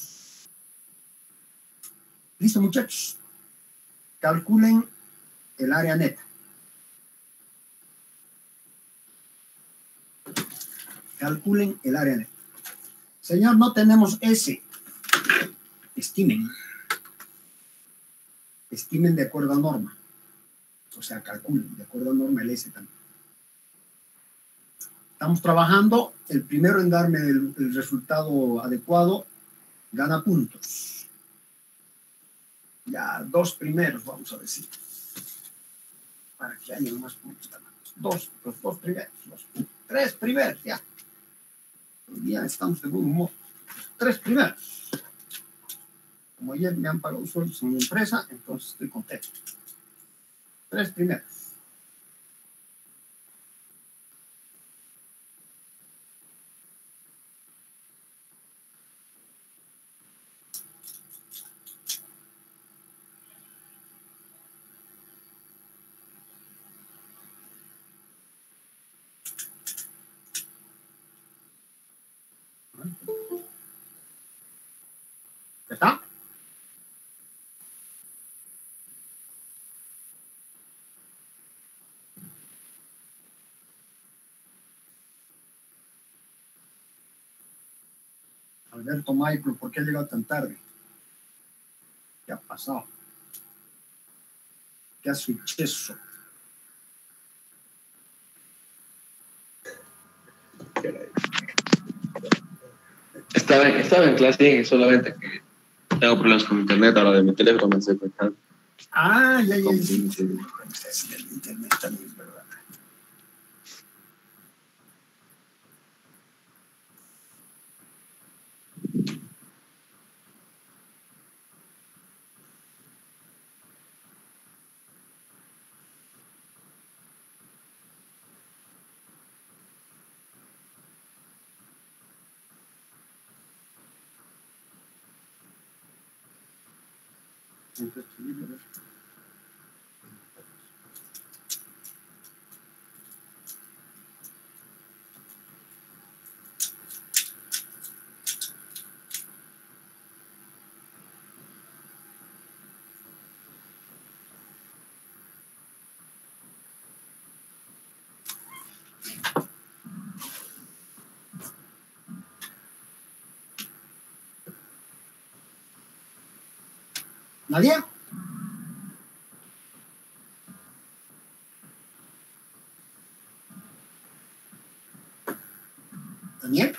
¿Listo, muchachos? Calculen el área neta. Calculen el área neta. Señor, no tenemos S. Estimen. Estimen de acuerdo a norma. O sea, calculen de acuerdo a norma el S también. Estamos trabajando. El primero en darme el resultado adecuado gana puntos. Ya, 2 primeros, vamos a decir. Para que haya más puntos ganados. Los 2 primeros. Los 3 primeros, ya. Hoy día estamos de buen humor. Los 3 primeros. Como ayer me han pagado sueldos en mi empresa, entonces estoy contento. 3 primeros. ¿Ya está? Alberto Michael, ¿por qué ha llegado tan tarde? ¿Qué ha pasado? ¿Qué ha suceso? Estaba en clase, solamente que tengo problemas con mi internet, ahora de mi teléfono me estoy conectando. Ah, ya. Es del internet también, ¿verdad? ¿Nadie? ¿Daniel?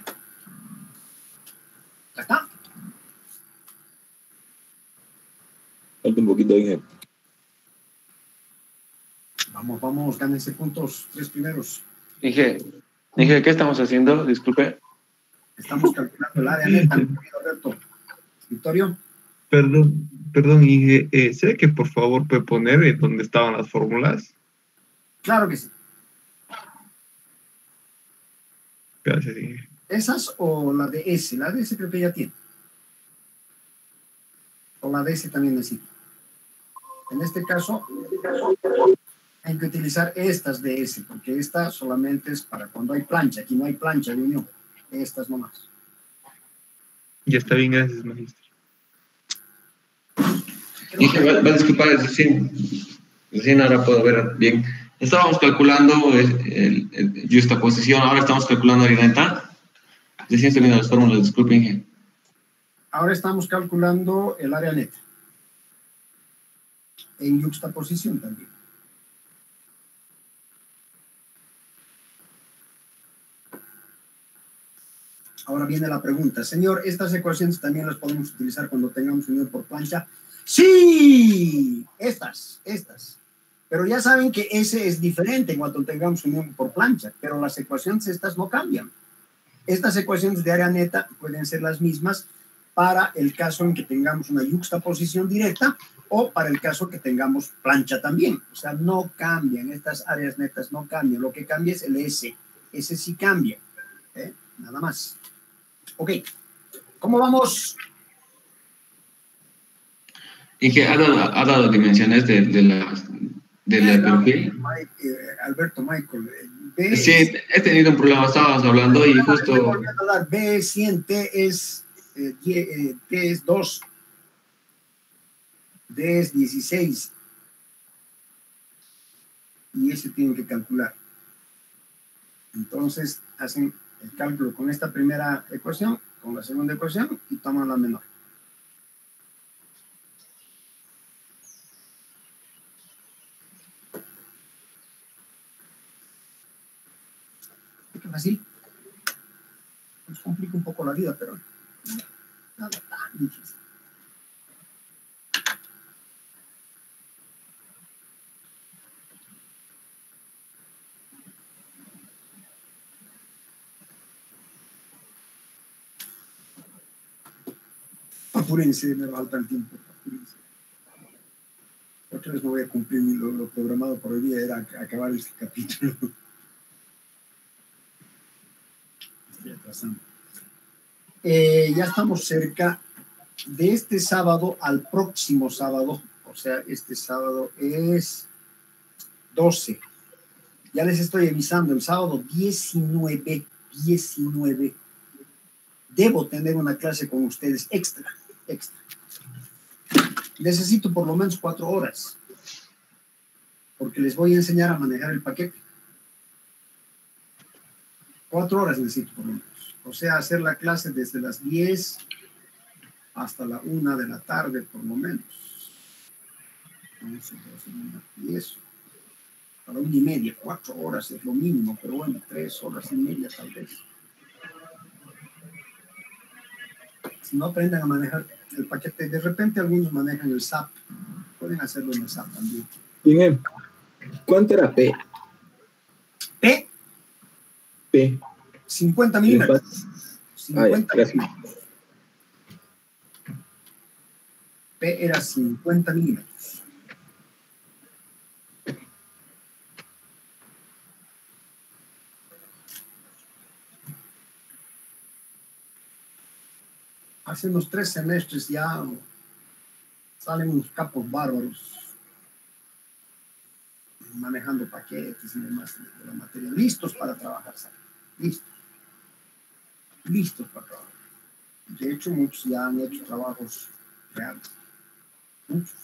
¿Ya está? Falta un poquito, Inge. Vamos, gánense puntos, 3 primeros. Inge, ¿qué estamos haciendo? Disculpe. Estamos calculando el área neta, mi querido Alberto. Victorio. Perdón, Inge, ¿será que por favor puede poner dónde estaban las fórmulas? Claro que sí. Gracias, Inge. ¿Esas o la de S? La de S creo que ya tiene. O la de S también necesita. En este caso, hay que utilizar estas de S, porque esta solamente es para cuando hay plancha. Aquí no hay plancha de unión. Estas nomás. Ya está bien, gracias, magistro. Inge, va a disculpar, recién ahora puedo ver bien. Estábamos calculando justaposición, ahora estamos calculando arineta. Recién estoy viendo las fórmulas, disculpe, Inge. Ahora estamos calculando el área neta. En yuxtaposición también. Ahora viene la pregunta. Señor, ¿estas ecuaciones también las podemos utilizar cuando tengamos unión por plancha? ¡Sí! Estas. Pero ya saben que ese es diferente cuando tengamos unión por plancha, pero las ecuaciones estas no cambian. Estas ecuaciones de área neta pueden ser las mismas para el caso en que tengamos una yuxtaposición directa o para el caso que tengamos plancha también. O sea, no cambian, estas áreas netas no cambian. Lo que cambia es el S. Ese sí cambia. Nada más. Ok. ¿Cómo vamos? Inge, ¿ha dado dimensiones del perfil? Alberto Michael. Sí, he tenido un problema, estábamos hablando y justo... B100, T es 2, D es 16. Y ese tienen que calcular. Entonces, hacen el cálculo con esta primera ecuación, con la segunda ecuación y toman la menor. Qué fácil. Nos complica un poco la vida, pero nada tan difícil. apúrense, me falta el tiempo. Apúrense. Otra vez no voy a cumplir lo programado por hoy día, era acabar este capítulo. Estoy atrasando. Ya estamos cerca de este sábado al próximo sábado, o sea, este sábado es 12. Ya les estoy avisando, el sábado 19, debo tener una clase con ustedes extra. Necesito por lo menos 4 horas, porque les voy a enseñar a manejar el paquete. 4 horas necesito por lo menos. O sea, hacer la clase desde las 10 hasta la 1 de la tarde, por lo menos. 11, 12, y eso. A la 1:30, 4 horas es lo mínimo, pero bueno, 3 horas y media tal vez. Si no aprenden a manejar el paquete, de repente algunos manejan el SAP. Pueden hacerlo en el SAP también. Bien, ¿cuánto era P? P, P. 50 milímetros. 50 gracias. milímetros. P era 50 milímetros. Hace unos 3 semestres ya salen unos capos bárbaros manejando paquetes y demás de la materia, listos para trabajar, ¿sabes? Listos para trabajar. De hecho, muchos ya han hecho trabajos reales, muchos.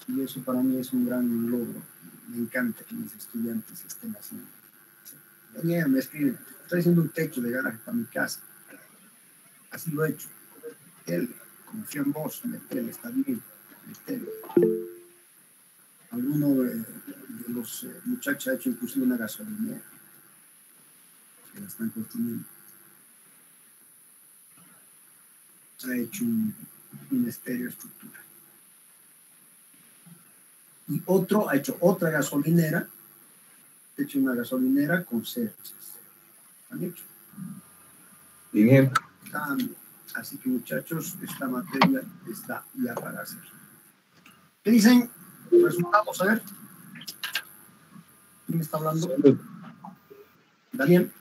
Y eso para mí es un gran logro. Me encanta que mis estudiantes estén haciendo. Daniel me escribe, estoy haciendo un techo de garaje para mi casa. Así lo he hecho. Él confío en vos, metele, está bien, metele. Alguno de los muchachos ha hecho inclusive una gasolinera que la están construyendo. Ha hecho un estereoestructura. Y otro ha hecho otra gasolinera, ha hecho una gasolinera con cerchas. Han hecho. Bien. Así que muchachos, esta materia está ya para hacer. ¿Qué dicen? Resultados, a ver. ¿Quién está hablando? Daniel.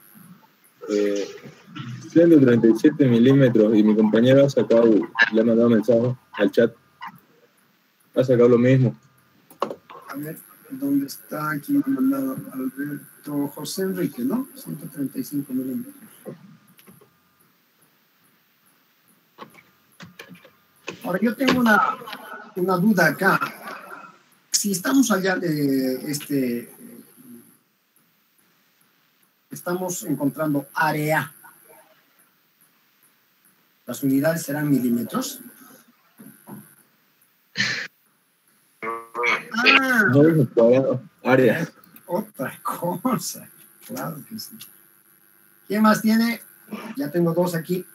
137 milímetros y mi compañero ha sacado, le ha mandado mensaje al chat. Ha sacado lo mismo. A ver, ¿dónde está? Aquí me ha mandado Alberto José Enrique, ¿no? 135 milímetros. Ahora, yo tengo una duda acá. Si estamos allá de estamos encontrando área, ¿las unidades serán milímetros? No, área. Otra cosa, claro que sí. ¿Quién más tiene? Ya tengo 2 aquí.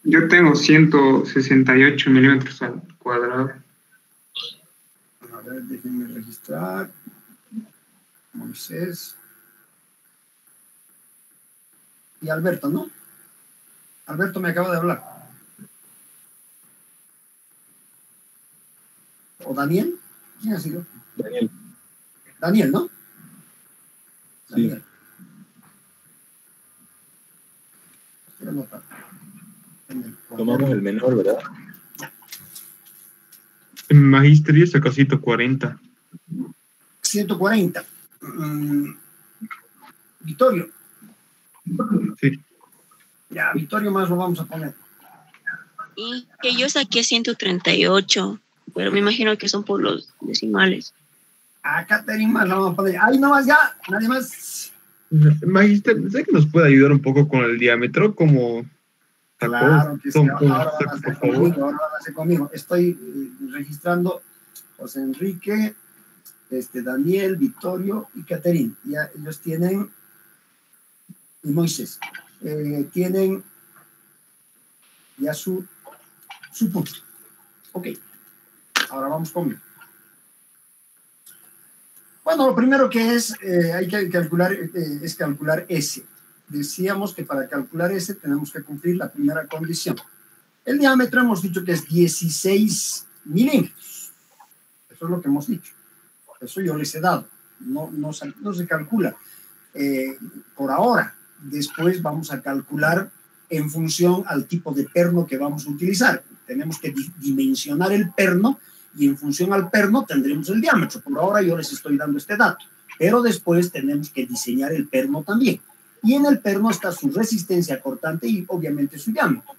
Yo tengo 168 milímetros al cuadrado. A ver, déjenme registrar. Moisés. Y Alberto, ¿no? Alberto me acaba de hablar. ¿O Daniel? ¿Quién ha sido? Daniel. Daniel, ¿no? Sí. Daniel. Estoy anotando. Tomamos el menor, ¿verdad? En magistería sacó 140. 140. Vittorio. Sí. Ya, Vittorio más lo vamos a poner. Y que yo saqué 138, pero me imagino que son por los decimales. A Catherine más lo vamos a poner. Ahí nomás ya, nadie más. Magister, ¿sé que nos puede ayudar un poco con el diámetro? Como sacó? Claro que sí. Ahora van a Por hacer favor. conmigo, ahora van a hacer conmigo. Estoy registrando José Enrique, Daniel, Vittorio y Catherine. Ya ellos tienen, y Moisés, tienen ya su punto. Ok, ahora vamos conmigo. Bueno, lo primero que es, hay que calcular, es calcular S. decíamos que para calcular ese tenemos que cumplir la primera condición. El diámetro hemos dicho que es 16 milímetros. Eso es lo que hemos dicho. Eso yo les he dado. No se calcula por ahora. Después vamos a calcular en función al tipo de perno que vamos a utilizar. Tenemos que dimensionar el perno y en función al perno tendremos el diámetro. Por ahora yo les estoy dando este dato, pero después tenemos que diseñar el perno también. Y en el perno está su resistencia cortante y obviamente su diámetro.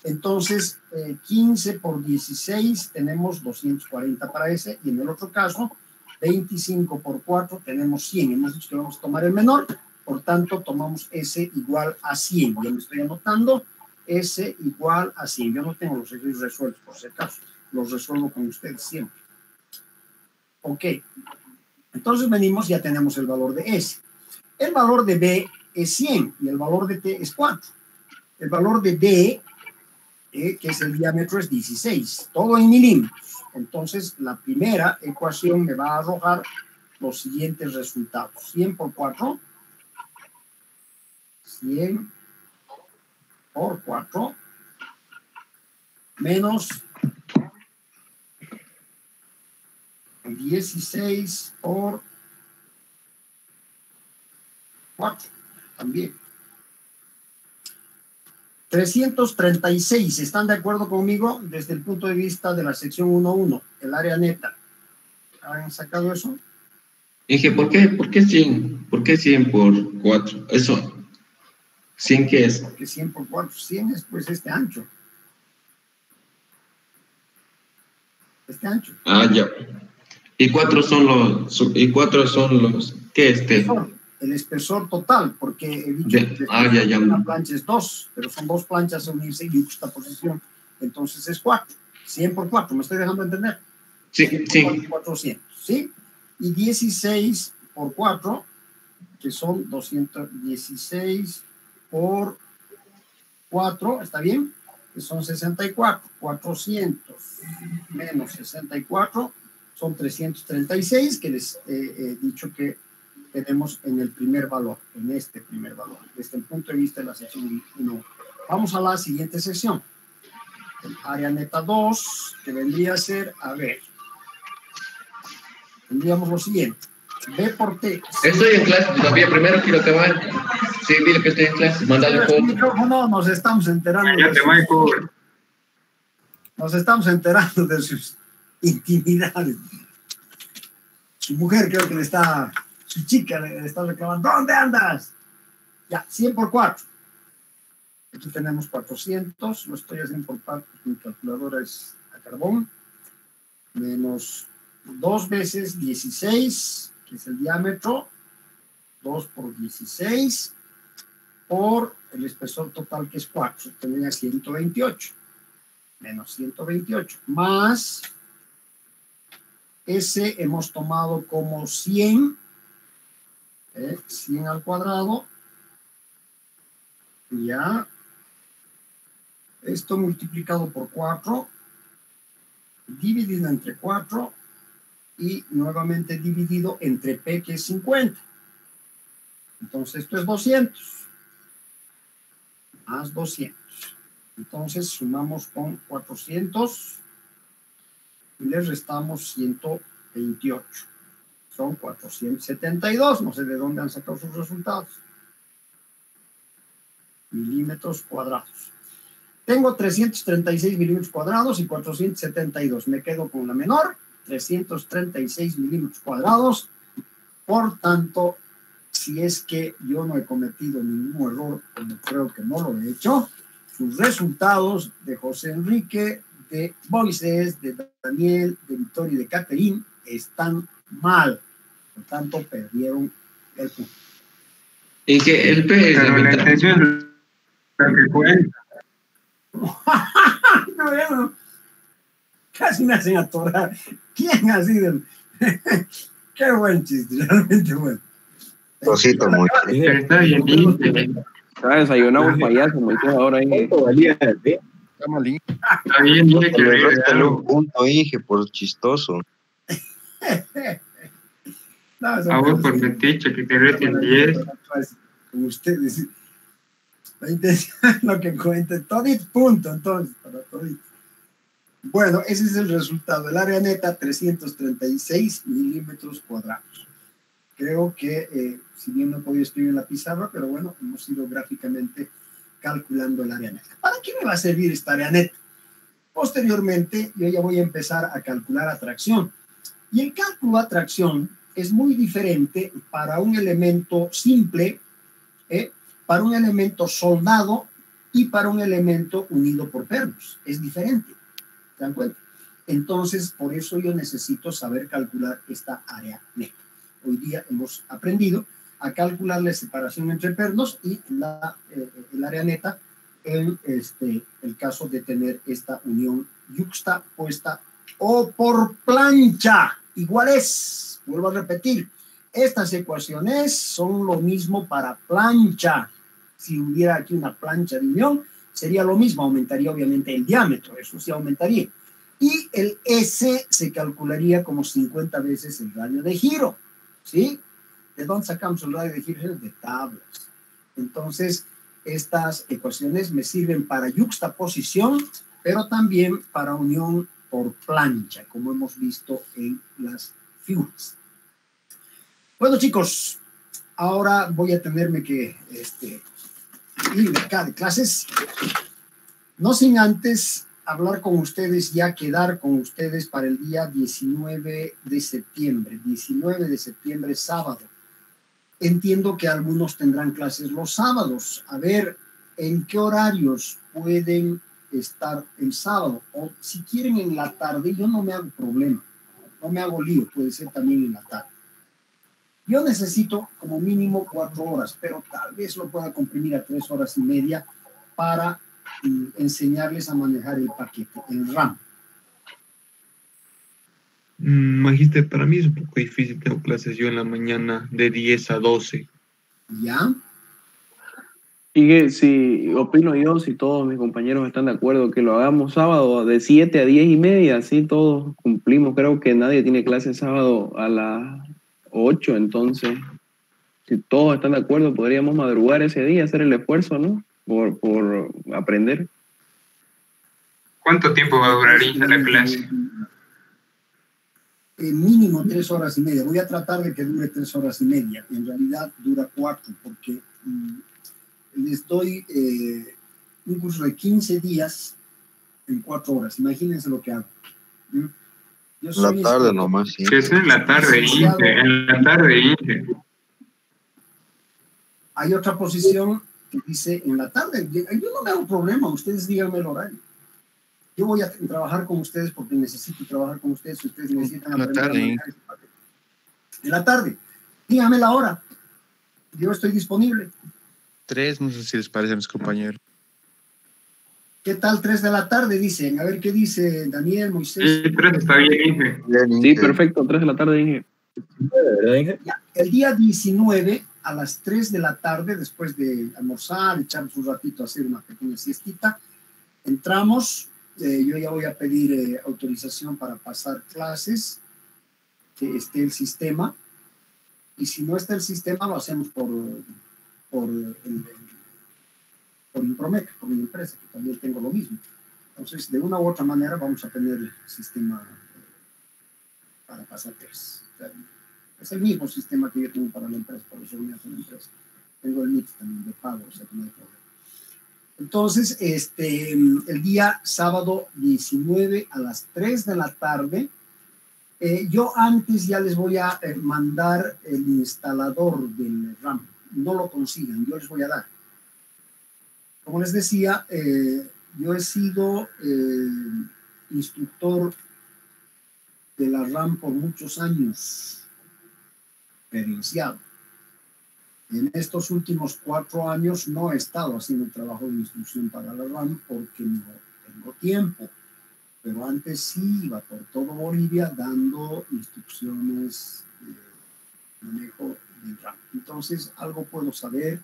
Entonces, 15 por 16 tenemos 240 para ese, y en el otro caso, 25 por 4 tenemos 100. Hemos dicho que vamos a tomar el menor, por tanto, tomamos S igual a 100. Ya me estoy anotando, S igual a 100. Yo no tengo los ejercicios resueltos, por si acaso. Los resuelvo con ustedes siempre. Ok. Entonces venimos, ya tenemos el valor de S. El valor de B es 100 y el valor de T es 4. El valor de D, que es el diámetro, es 16. Todo en milímetros. Entonces, la primera ecuación me va a arrojar los siguientes resultados. 100 por 4. 100 por 4 menos 16 por 4 también. 336, ¿están de acuerdo conmigo? Desde el punto de vista de la sección 1.1, el área neta. ¿Han sacado eso? Dije, ¿por qué 100? ¿Por qué 100 por 4? Eso, ¿100 qué es? Porque 100 por 4, 100 es pues este ancho. Este ancho. Ah, ya. Y 4 son los, ¿qué es T? El espesor total, porque he dicho que una plancha es 2, pero son 2 planchas a unirse y juxtaposición, entonces es 4. 100 por 4, ¿me estoy dejando entender? Sí, sí. 400, ¿sí? Y 16 por 4, que son 216 por 4, ¿está bien? Que son 64, 400 menos 64 son 336, que les he dicho que tenemos en el primer valor, en este primer valor, desde el punto de vista de la sección 1. Vamos a la siguiente sección. El área neta 2, que vendría a ser, a ver, tendríamos lo siguiente. B por T. Estoy en clase todavía, primero quiero acabar. Sí, dile que estoy en clase, mándale foto. No, nos estamos enterando. Nos estamos enterando de sus intimidades. Su mujer creo que le está... Su chica le está reclamando, ¿dónde andas? Ya, 100 por 4. Aquí tenemos 400, lo estoy haciendo por parte, mi calculadora es a carbón, menos 2 veces 16, que es el diámetro, 2 por 16, por el espesor total que es 4, tendría 128, menos 128, más ese hemos tomado como 100, 100 al cuadrado, ya, esto multiplicado por 4, dividido entre 4 y nuevamente dividido entre P, que es 50. Entonces esto es 200, más 200. Entonces sumamos con 400 y le restamos 128. Son 472, no sé de dónde han sacado sus resultados. Milímetros cuadrados. Tengo 336 milímetros cuadrados y 472. Me quedo con la menor, 336 milímetros cuadrados. Por tanto, si es que yo no he cometido ningún error, como creo que no lo he hecho, sus resultados de José Enrique, de Moisés, de Daniel, de Victoria y de Caterín están mal. Por tanto, perdieron el punto. Y que el P es pero la intención es lo que cuenta. No, casi me hacen atorar. ¿Quién ha sido? Qué buen chiste, realmente bueno. Rosito, muy Pero está bien, Está desayunado un payaso, me dijo ahora ahí. ¿Cuánto valía el té? está bien, dije que le réstale un punto, Inge, por chistoso. No, a vos por metiche, que te reten 10. con ustedes. La intención es lo que cuente, todito, punto, entonces, para todito. Bueno, ese es el resultado. El área neta, 336 milímetros cuadrados. Creo que, si bien no he podido escribir en la pizarra, pero bueno, hemos ido gráficamente calculando el área neta. ¿Para qué me va a servir esta área neta? Posteriormente, yo ya voy a empezar a calcular atracción. Y el cálculo de atracción es muy diferente para un elemento simple, para un elemento soldado y para un elemento unido por pernos. Es diferente. ¿Se dan cuenta? Entonces, por eso yo necesito saber calcular esta área neta. Hoy día hemos aprendido a calcular la separación entre pernos y el área neta en el caso de tener esta unión yuxtapuesta o por plancha. Iguales, vuelvo a repetir, estas ecuaciones son lo mismo para plancha. Si hubiera aquí una plancha de unión, sería lo mismo, aumentaría obviamente el diámetro, eso sí aumentaría. Y el S se calcularía como 50 veces el radio de giro, ¿sí? ¿De dónde sacamos el radio de giro? De tablas. Entonces, estas ecuaciones me sirven para yuxtaposición, pero también para unión por plancha, como hemos visto en las figuras. Bueno, chicos, ahora voy a tenerme que ir de acá de clases, no sin antes hablar con ustedes, ya quedar con ustedes para el día 19 de septiembre. 19 de septiembre, sábado. Entiendo que algunos tendrán clases los sábados. A ver, ¿en qué horarios pueden estar el sábado? O si quieren en la tarde, yo no me hago problema. No me hago lío, puede ser también en la tarde. Yo necesito como mínimo 4 horas, pero tal vez lo pueda comprimir a 3 horas y media para enseñarles a manejar el paquete, el RAM. Magíster, para mí es un poco difícil, tengo clases yo en la mañana de 10 a 12. ¿Ya? Y que si opino yo, si todos mis compañeros están de acuerdo que lo hagamos sábado de 7 a 10 y media, así todos cumplimos. Creo que nadie tiene clase sábado a las 8, entonces, si todos están de acuerdo, podríamos madrugar ese día, hacer el esfuerzo, ¿no? Por aprender. ¿Cuánto tiempo va a durar la clase? Mínimo 3 horas y media. Voy a tratar de que dure 3 horas y media. En realidad dura 4, porque les doy un curso de 15 días en 4 horas. Imagínense lo que hago. Yo soy La tarde nomás, sí. Que es en la tarde, Inge. En la tarde, Inge. Hay otra posición que dice en la tarde. Yo no me hago problema. Ustedes díganme el horario. Yo voy a trabajar con ustedes porque necesito trabajar con ustedes. Si ustedes necesitan aprender a manejar ese paquete. En la tarde. Díganme la hora. Yo estoy disponible. 3, no sé si les parece a mis compañeros. ¿Qué tal 3 de la tarde? Dicen. A ver qué dice Daniel, Moisés. Sí, 3 está bien, Inge. Sí, perfecto, 3 de la tarde, Inge. Ya, el día 19 a las 3 de la tarde, después de almorzar, echarnos un ratito a hacer una pequeña siestita, entramos. Yo ya voy a pedir autorización para pasar clases, que esté el sistema, y si no está el sistema lo hacemos por Impromec, por mi empresa, que también tengo lo mismo. Entonces, de una u otra manera vamos a tener el sistema para pasar clases. O sea, es el mismo sistema que yo tengo para la empresa, por eso voy a hacer la empresa. Tengo el MIT también de pago, o sea que no hay problema. Entonces, el día sábado 19 a las 3 de la tarde, yo antes ya les voy a mandar el instalador del RAM. No lo consigan, yo les voy a dar. Como les decía, yo he sido instructor de la RAM por muchos años, credenciado. En estos últimos 4 años no he estado haciendo trabajo de instrucción para la RAM porque no tengo tiempo, pero antes sí iba por todo Bolivia dando instrucciones de manejo del RAM. Entonces algo puedo saber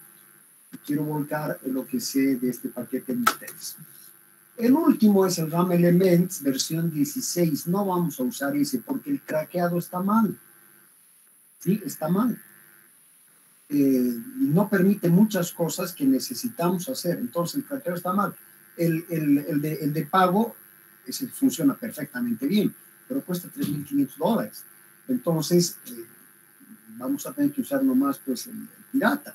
y quiero volcar en lo que sé de este paquete de ustedes. El último es el RAM Elements versión 16. No vamos a usar ese porque el craqueado está mal. Sí, está mal. no permite muchas cosas que necesitamos hacer. Entonces el craqueo está mal. El de pago ese funciona perfectamente bien, pero cuesta $3.500. Entonces vamos a tener que usar nomás pues el pirata.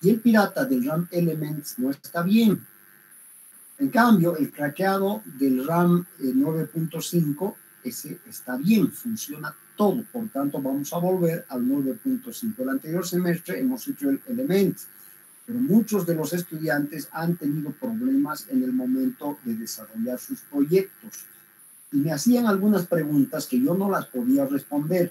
Y el pirata del RAM Elements no está bien. En cambio, el craqueado del RAM 9.5, ese está bien, funciona todo. Por tanto, vamos a volver al 9.5. El anterior semestre hemos hecho el Elements, pero muchos de los estudiantes han tenido problemas en el momento de desarrollar sus proyectos. Y me hacían algunas preguntas que yo no las podía responder.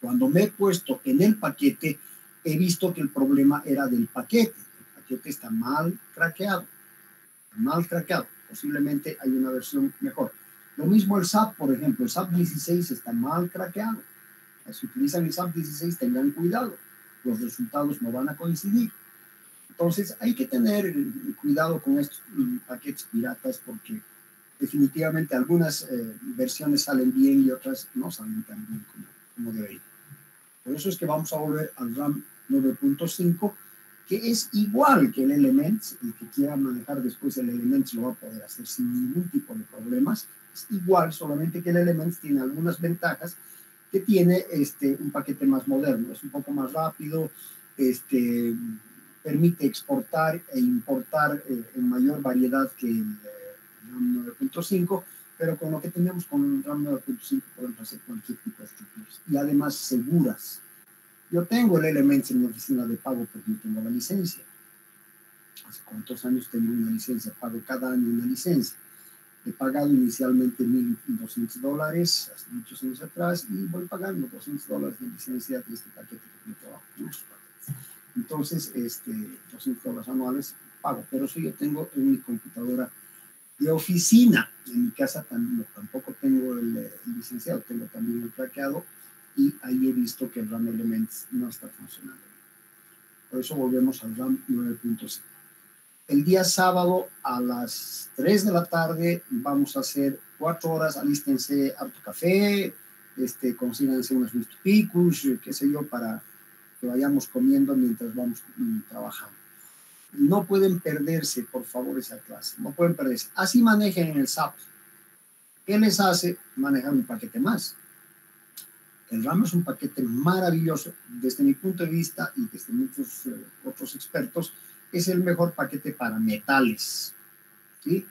Cuando me he puesto en el paquete, he visto que el problema era del paquete. El paquete está mal craqueado. Posiblemente hay una versión mejor. Lo mismo el SAP, por ejemplo. El SAP 16 está mal craqueado. Si utilizan el SAP 16, tengan cuidado. Los resultados no van a coincidir. Entonces, hay que tener cuidado con estos paquetes piratas porque definitivamente algunas versiones salen bien y otras no salen tan bien como deberían. Por eso es que vamos a volver al RAM 9.5, que es igual que el Elements. El que quiera manejar después el Elements lo va a poder hacer sin ningún tipo de problemas. Es igual, solamente que el Elements tiene algunas ventajas que tiene un paquete más moderno. Es un poco más rápido, permite exportar e importar en mayor variedad que el RAM 9.5, pero con lo que tenemos con el RAM 9.5 podemos hacer cualquier tipo de estructuras y además seguras. Yo tengo el Elements en mi oficina de pago porque yo tengo la licencia. Hace cuántos años tengo una licencia, pago cada año una licencia. He pagado inicialmente $1,200 hace muchos años atrás y voy pagando $200 de licencia de este paquete que yo trabajo con muchos paquetes. Entonces, $200 anuales pago, pero eso yo tengo en mi computadora de oficina. En mi casa tampoco tengo el licenciado, tengo también el craqueado y ahí he visto que el RAM Elements no está funcionando bien. Por eso volvemos al RAM 9.5. El día sábado a las 3 de la tarde vamos a hacer 4 horas, alístense harto café, consíganse unos picus, qué sé yo, para que vayamos comiendo mientras vamos trabajando. No pueden perderse, por favor, esa clase. No pueden perderse. Así manejen en el SAP. ¿Qué les hace manejar un paquete más? El RAM es un paquete maravilloso. Desde mi punto de vista y desde muchos otros expertos, es el mejor paquete para metales. ¿Sí?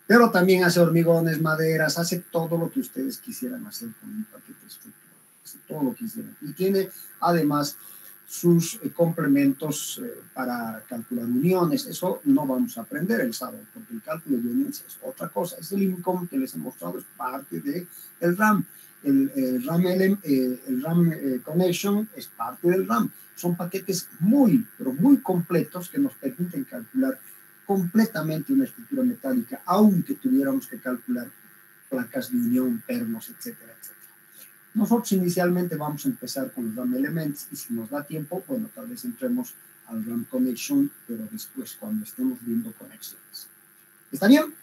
Pero también hace hormigones, maderas, hace todo lo que ustedes quisieran hacer con un paquete estructural. Hace todo lo que quisieran. Y tiene además sus complementos para calcular uniones. Eso no vamos a aprender el sábado, porque el cálculo de uniones es otra cosa. Es el INCOM que les he mostrado, es parte del RAM. El RAM Connection es parte del RAM. Son paquetes muy, pero muy completos que nos permiten calcular completamente una estructura metálica, aunque tuviéramos que calcular placas de unión, pernos, etcétera, etcétera. Nosotros inicialmente vamos a empezar con el RAM Elements y si nos da tiempo, bueno, tal vez entremos al RAM Connection, pero después cuando estemos viendo conexiones. ¿Está bien?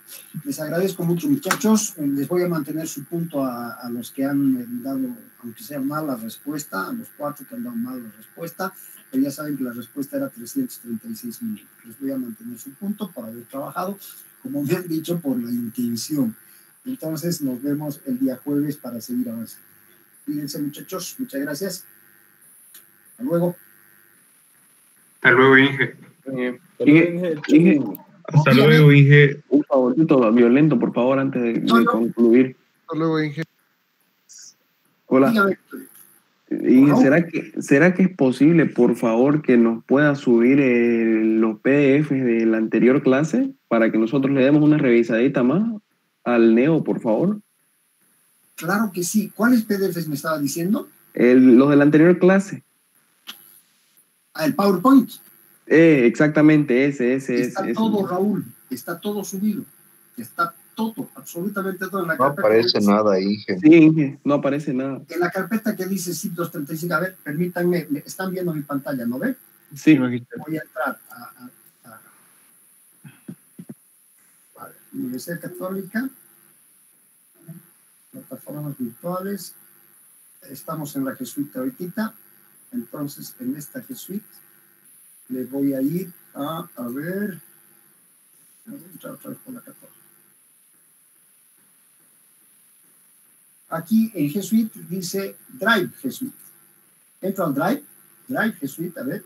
Les agradezco mucho, muchachos. Les voy a mantener su punto a los que han dado, aunque sea mal la respuesta, a los 4 que han dado mal la respuesta, pero ya saben que la respuesta era 336 minutos. Les voy a mantener su punto por haber trabajado, como me han dicho, por la intención. Entonces, nos vemos el día jueves para seguir avanzando. Cuídense, muchachos. Muchas gracias. Hasta luego. Hasta luego, Inge. Inge, Hasta luego, Inge. un favorcito violento, por favor, antes de concluir. Hasta luego, Inge. Hola. Dígame. ¿Y será que es posible, por favor, que nos pueda subir los PDFs de la anterior clase para que nosotros le demos una revisadita más al Neo, por favor? Claro que sí. ¿Cuáles PDFs me estaba diciendo? Los de la anterior clase. El PowerPoint. Exactamente, ese. Está todo, Raúl. Está todo subido. Está todo, absolutamente todo. En la No carpeta aparece nada, Inge. Sí, Inge, no aparece nada. En la carpeta que dice SIP 235, a ver, permítanme, están viendo mi pantalla, ¿no ven? Sí. Voy a entrar a Universidad Católica, plataformas virtuales, estamos en la G Suite ahorita, entonces en esta G Suite Le voy a ir a ver. Voy a entrar otra vez por la 14. Aquí en G Suite dice Drive G Suite. Entro al Drive G Suite, a ver.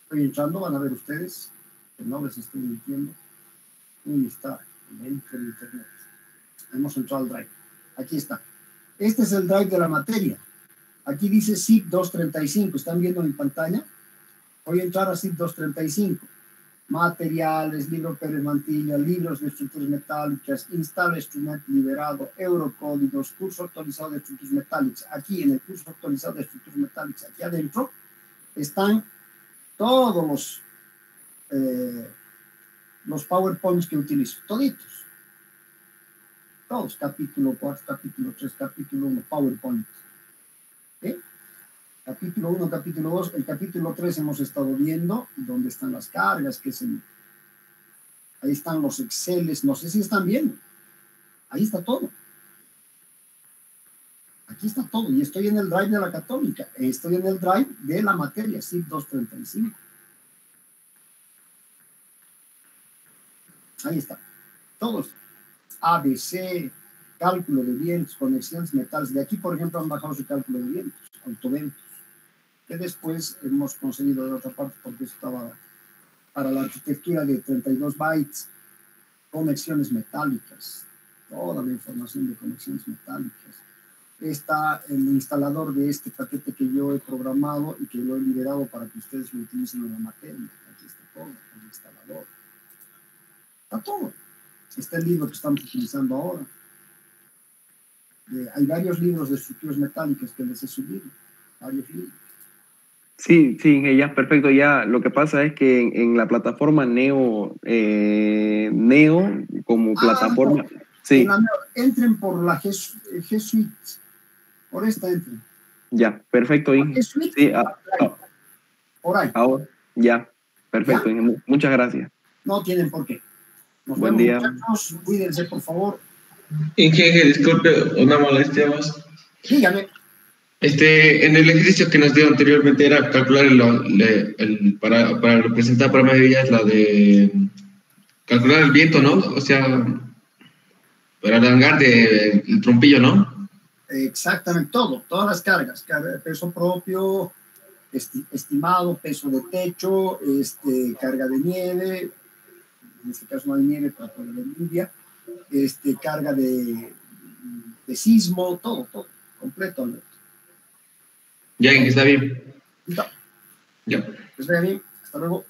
Estoy entrando, van a ver ustedes, que no les estoy mintiendo. Ahí está, dentro de Internet. Hemos entrado al Drive. Aquí está. Este es el Drive de la materia. Aquí dice zip 235. ¿Están viendo en pantalla? Voy a entrar a zip 235. Materiales, libro Pérez Mantilla, libros de estructuras metálicas, instala instrumento liberado, eurocódigos, curso actualizado de estructuras metálicas. Aquí en el curso actualizado de estructuras metálicas, aquí adentro, están todos los PowerPoints que utilizo, toditos. Todos, capítulo 4, capítulo 3, capítulo 1, PowerPoint. ¿Okay? Capítulo 1, capítulo 2, el capítulo 3 hemos estado viendo dónde están las cargas, que es ahí están los Exceles, no sé si están viendo. Ahí está todo. Aquí está todo. Y estoy en el Drive de la Católica. Estoy en el Drive de la materia, zip 235. Ahí está. Todos. ABC, cálculo de vientos, conexiones metales. De aquí, por ejemplo, han bajado su cálculo de vientos, autoventos, que después hemos conseguido de otra parte porque estaba para la arquitectura de 32 bytes, conexiones metálicas, toda la información de conexiones metálicas. Está el instalador de este paquete que yo he programado y que lo he liberado para que ustedes lo utilicen en la materia. Aquí está todo, el instalador. Está todo. Está el libro que estamos utilizando ahora. Hay varios libros de estructuras metálicas que les he subido. Varios libros. Sí, sí, ya, perfecto. Ya, lo que pasa es que en la plataforma Neo como plataforma, No. sí. Entren por la G Suite. Por esta entren. Ya, perfecto. G Suite, sí, por ahí. Ahora, ya, perfecto. ¿Ya? Muchas gracias. No tienen por qué. Nos Buen vemos, día. muchachos. Cuídense, por favor. Inge, disculpe, una molestia más. Dígame. En el ejercicio que nos dio anteriormente era calcular para representar para medidas la de calcular el viento, ¿no? O sea, para el hangar el trompillo, ¿no? Exactamente, todas las cargas, peso propio, estimado, peso de techo, carga de nieve, en este caso no hay nieve, pero puede haber lluvia, carga de sismo, todo, completo, Alberto. Ya, está bien. ¿Listo? Ya. Que les vaya bien, hasta luego.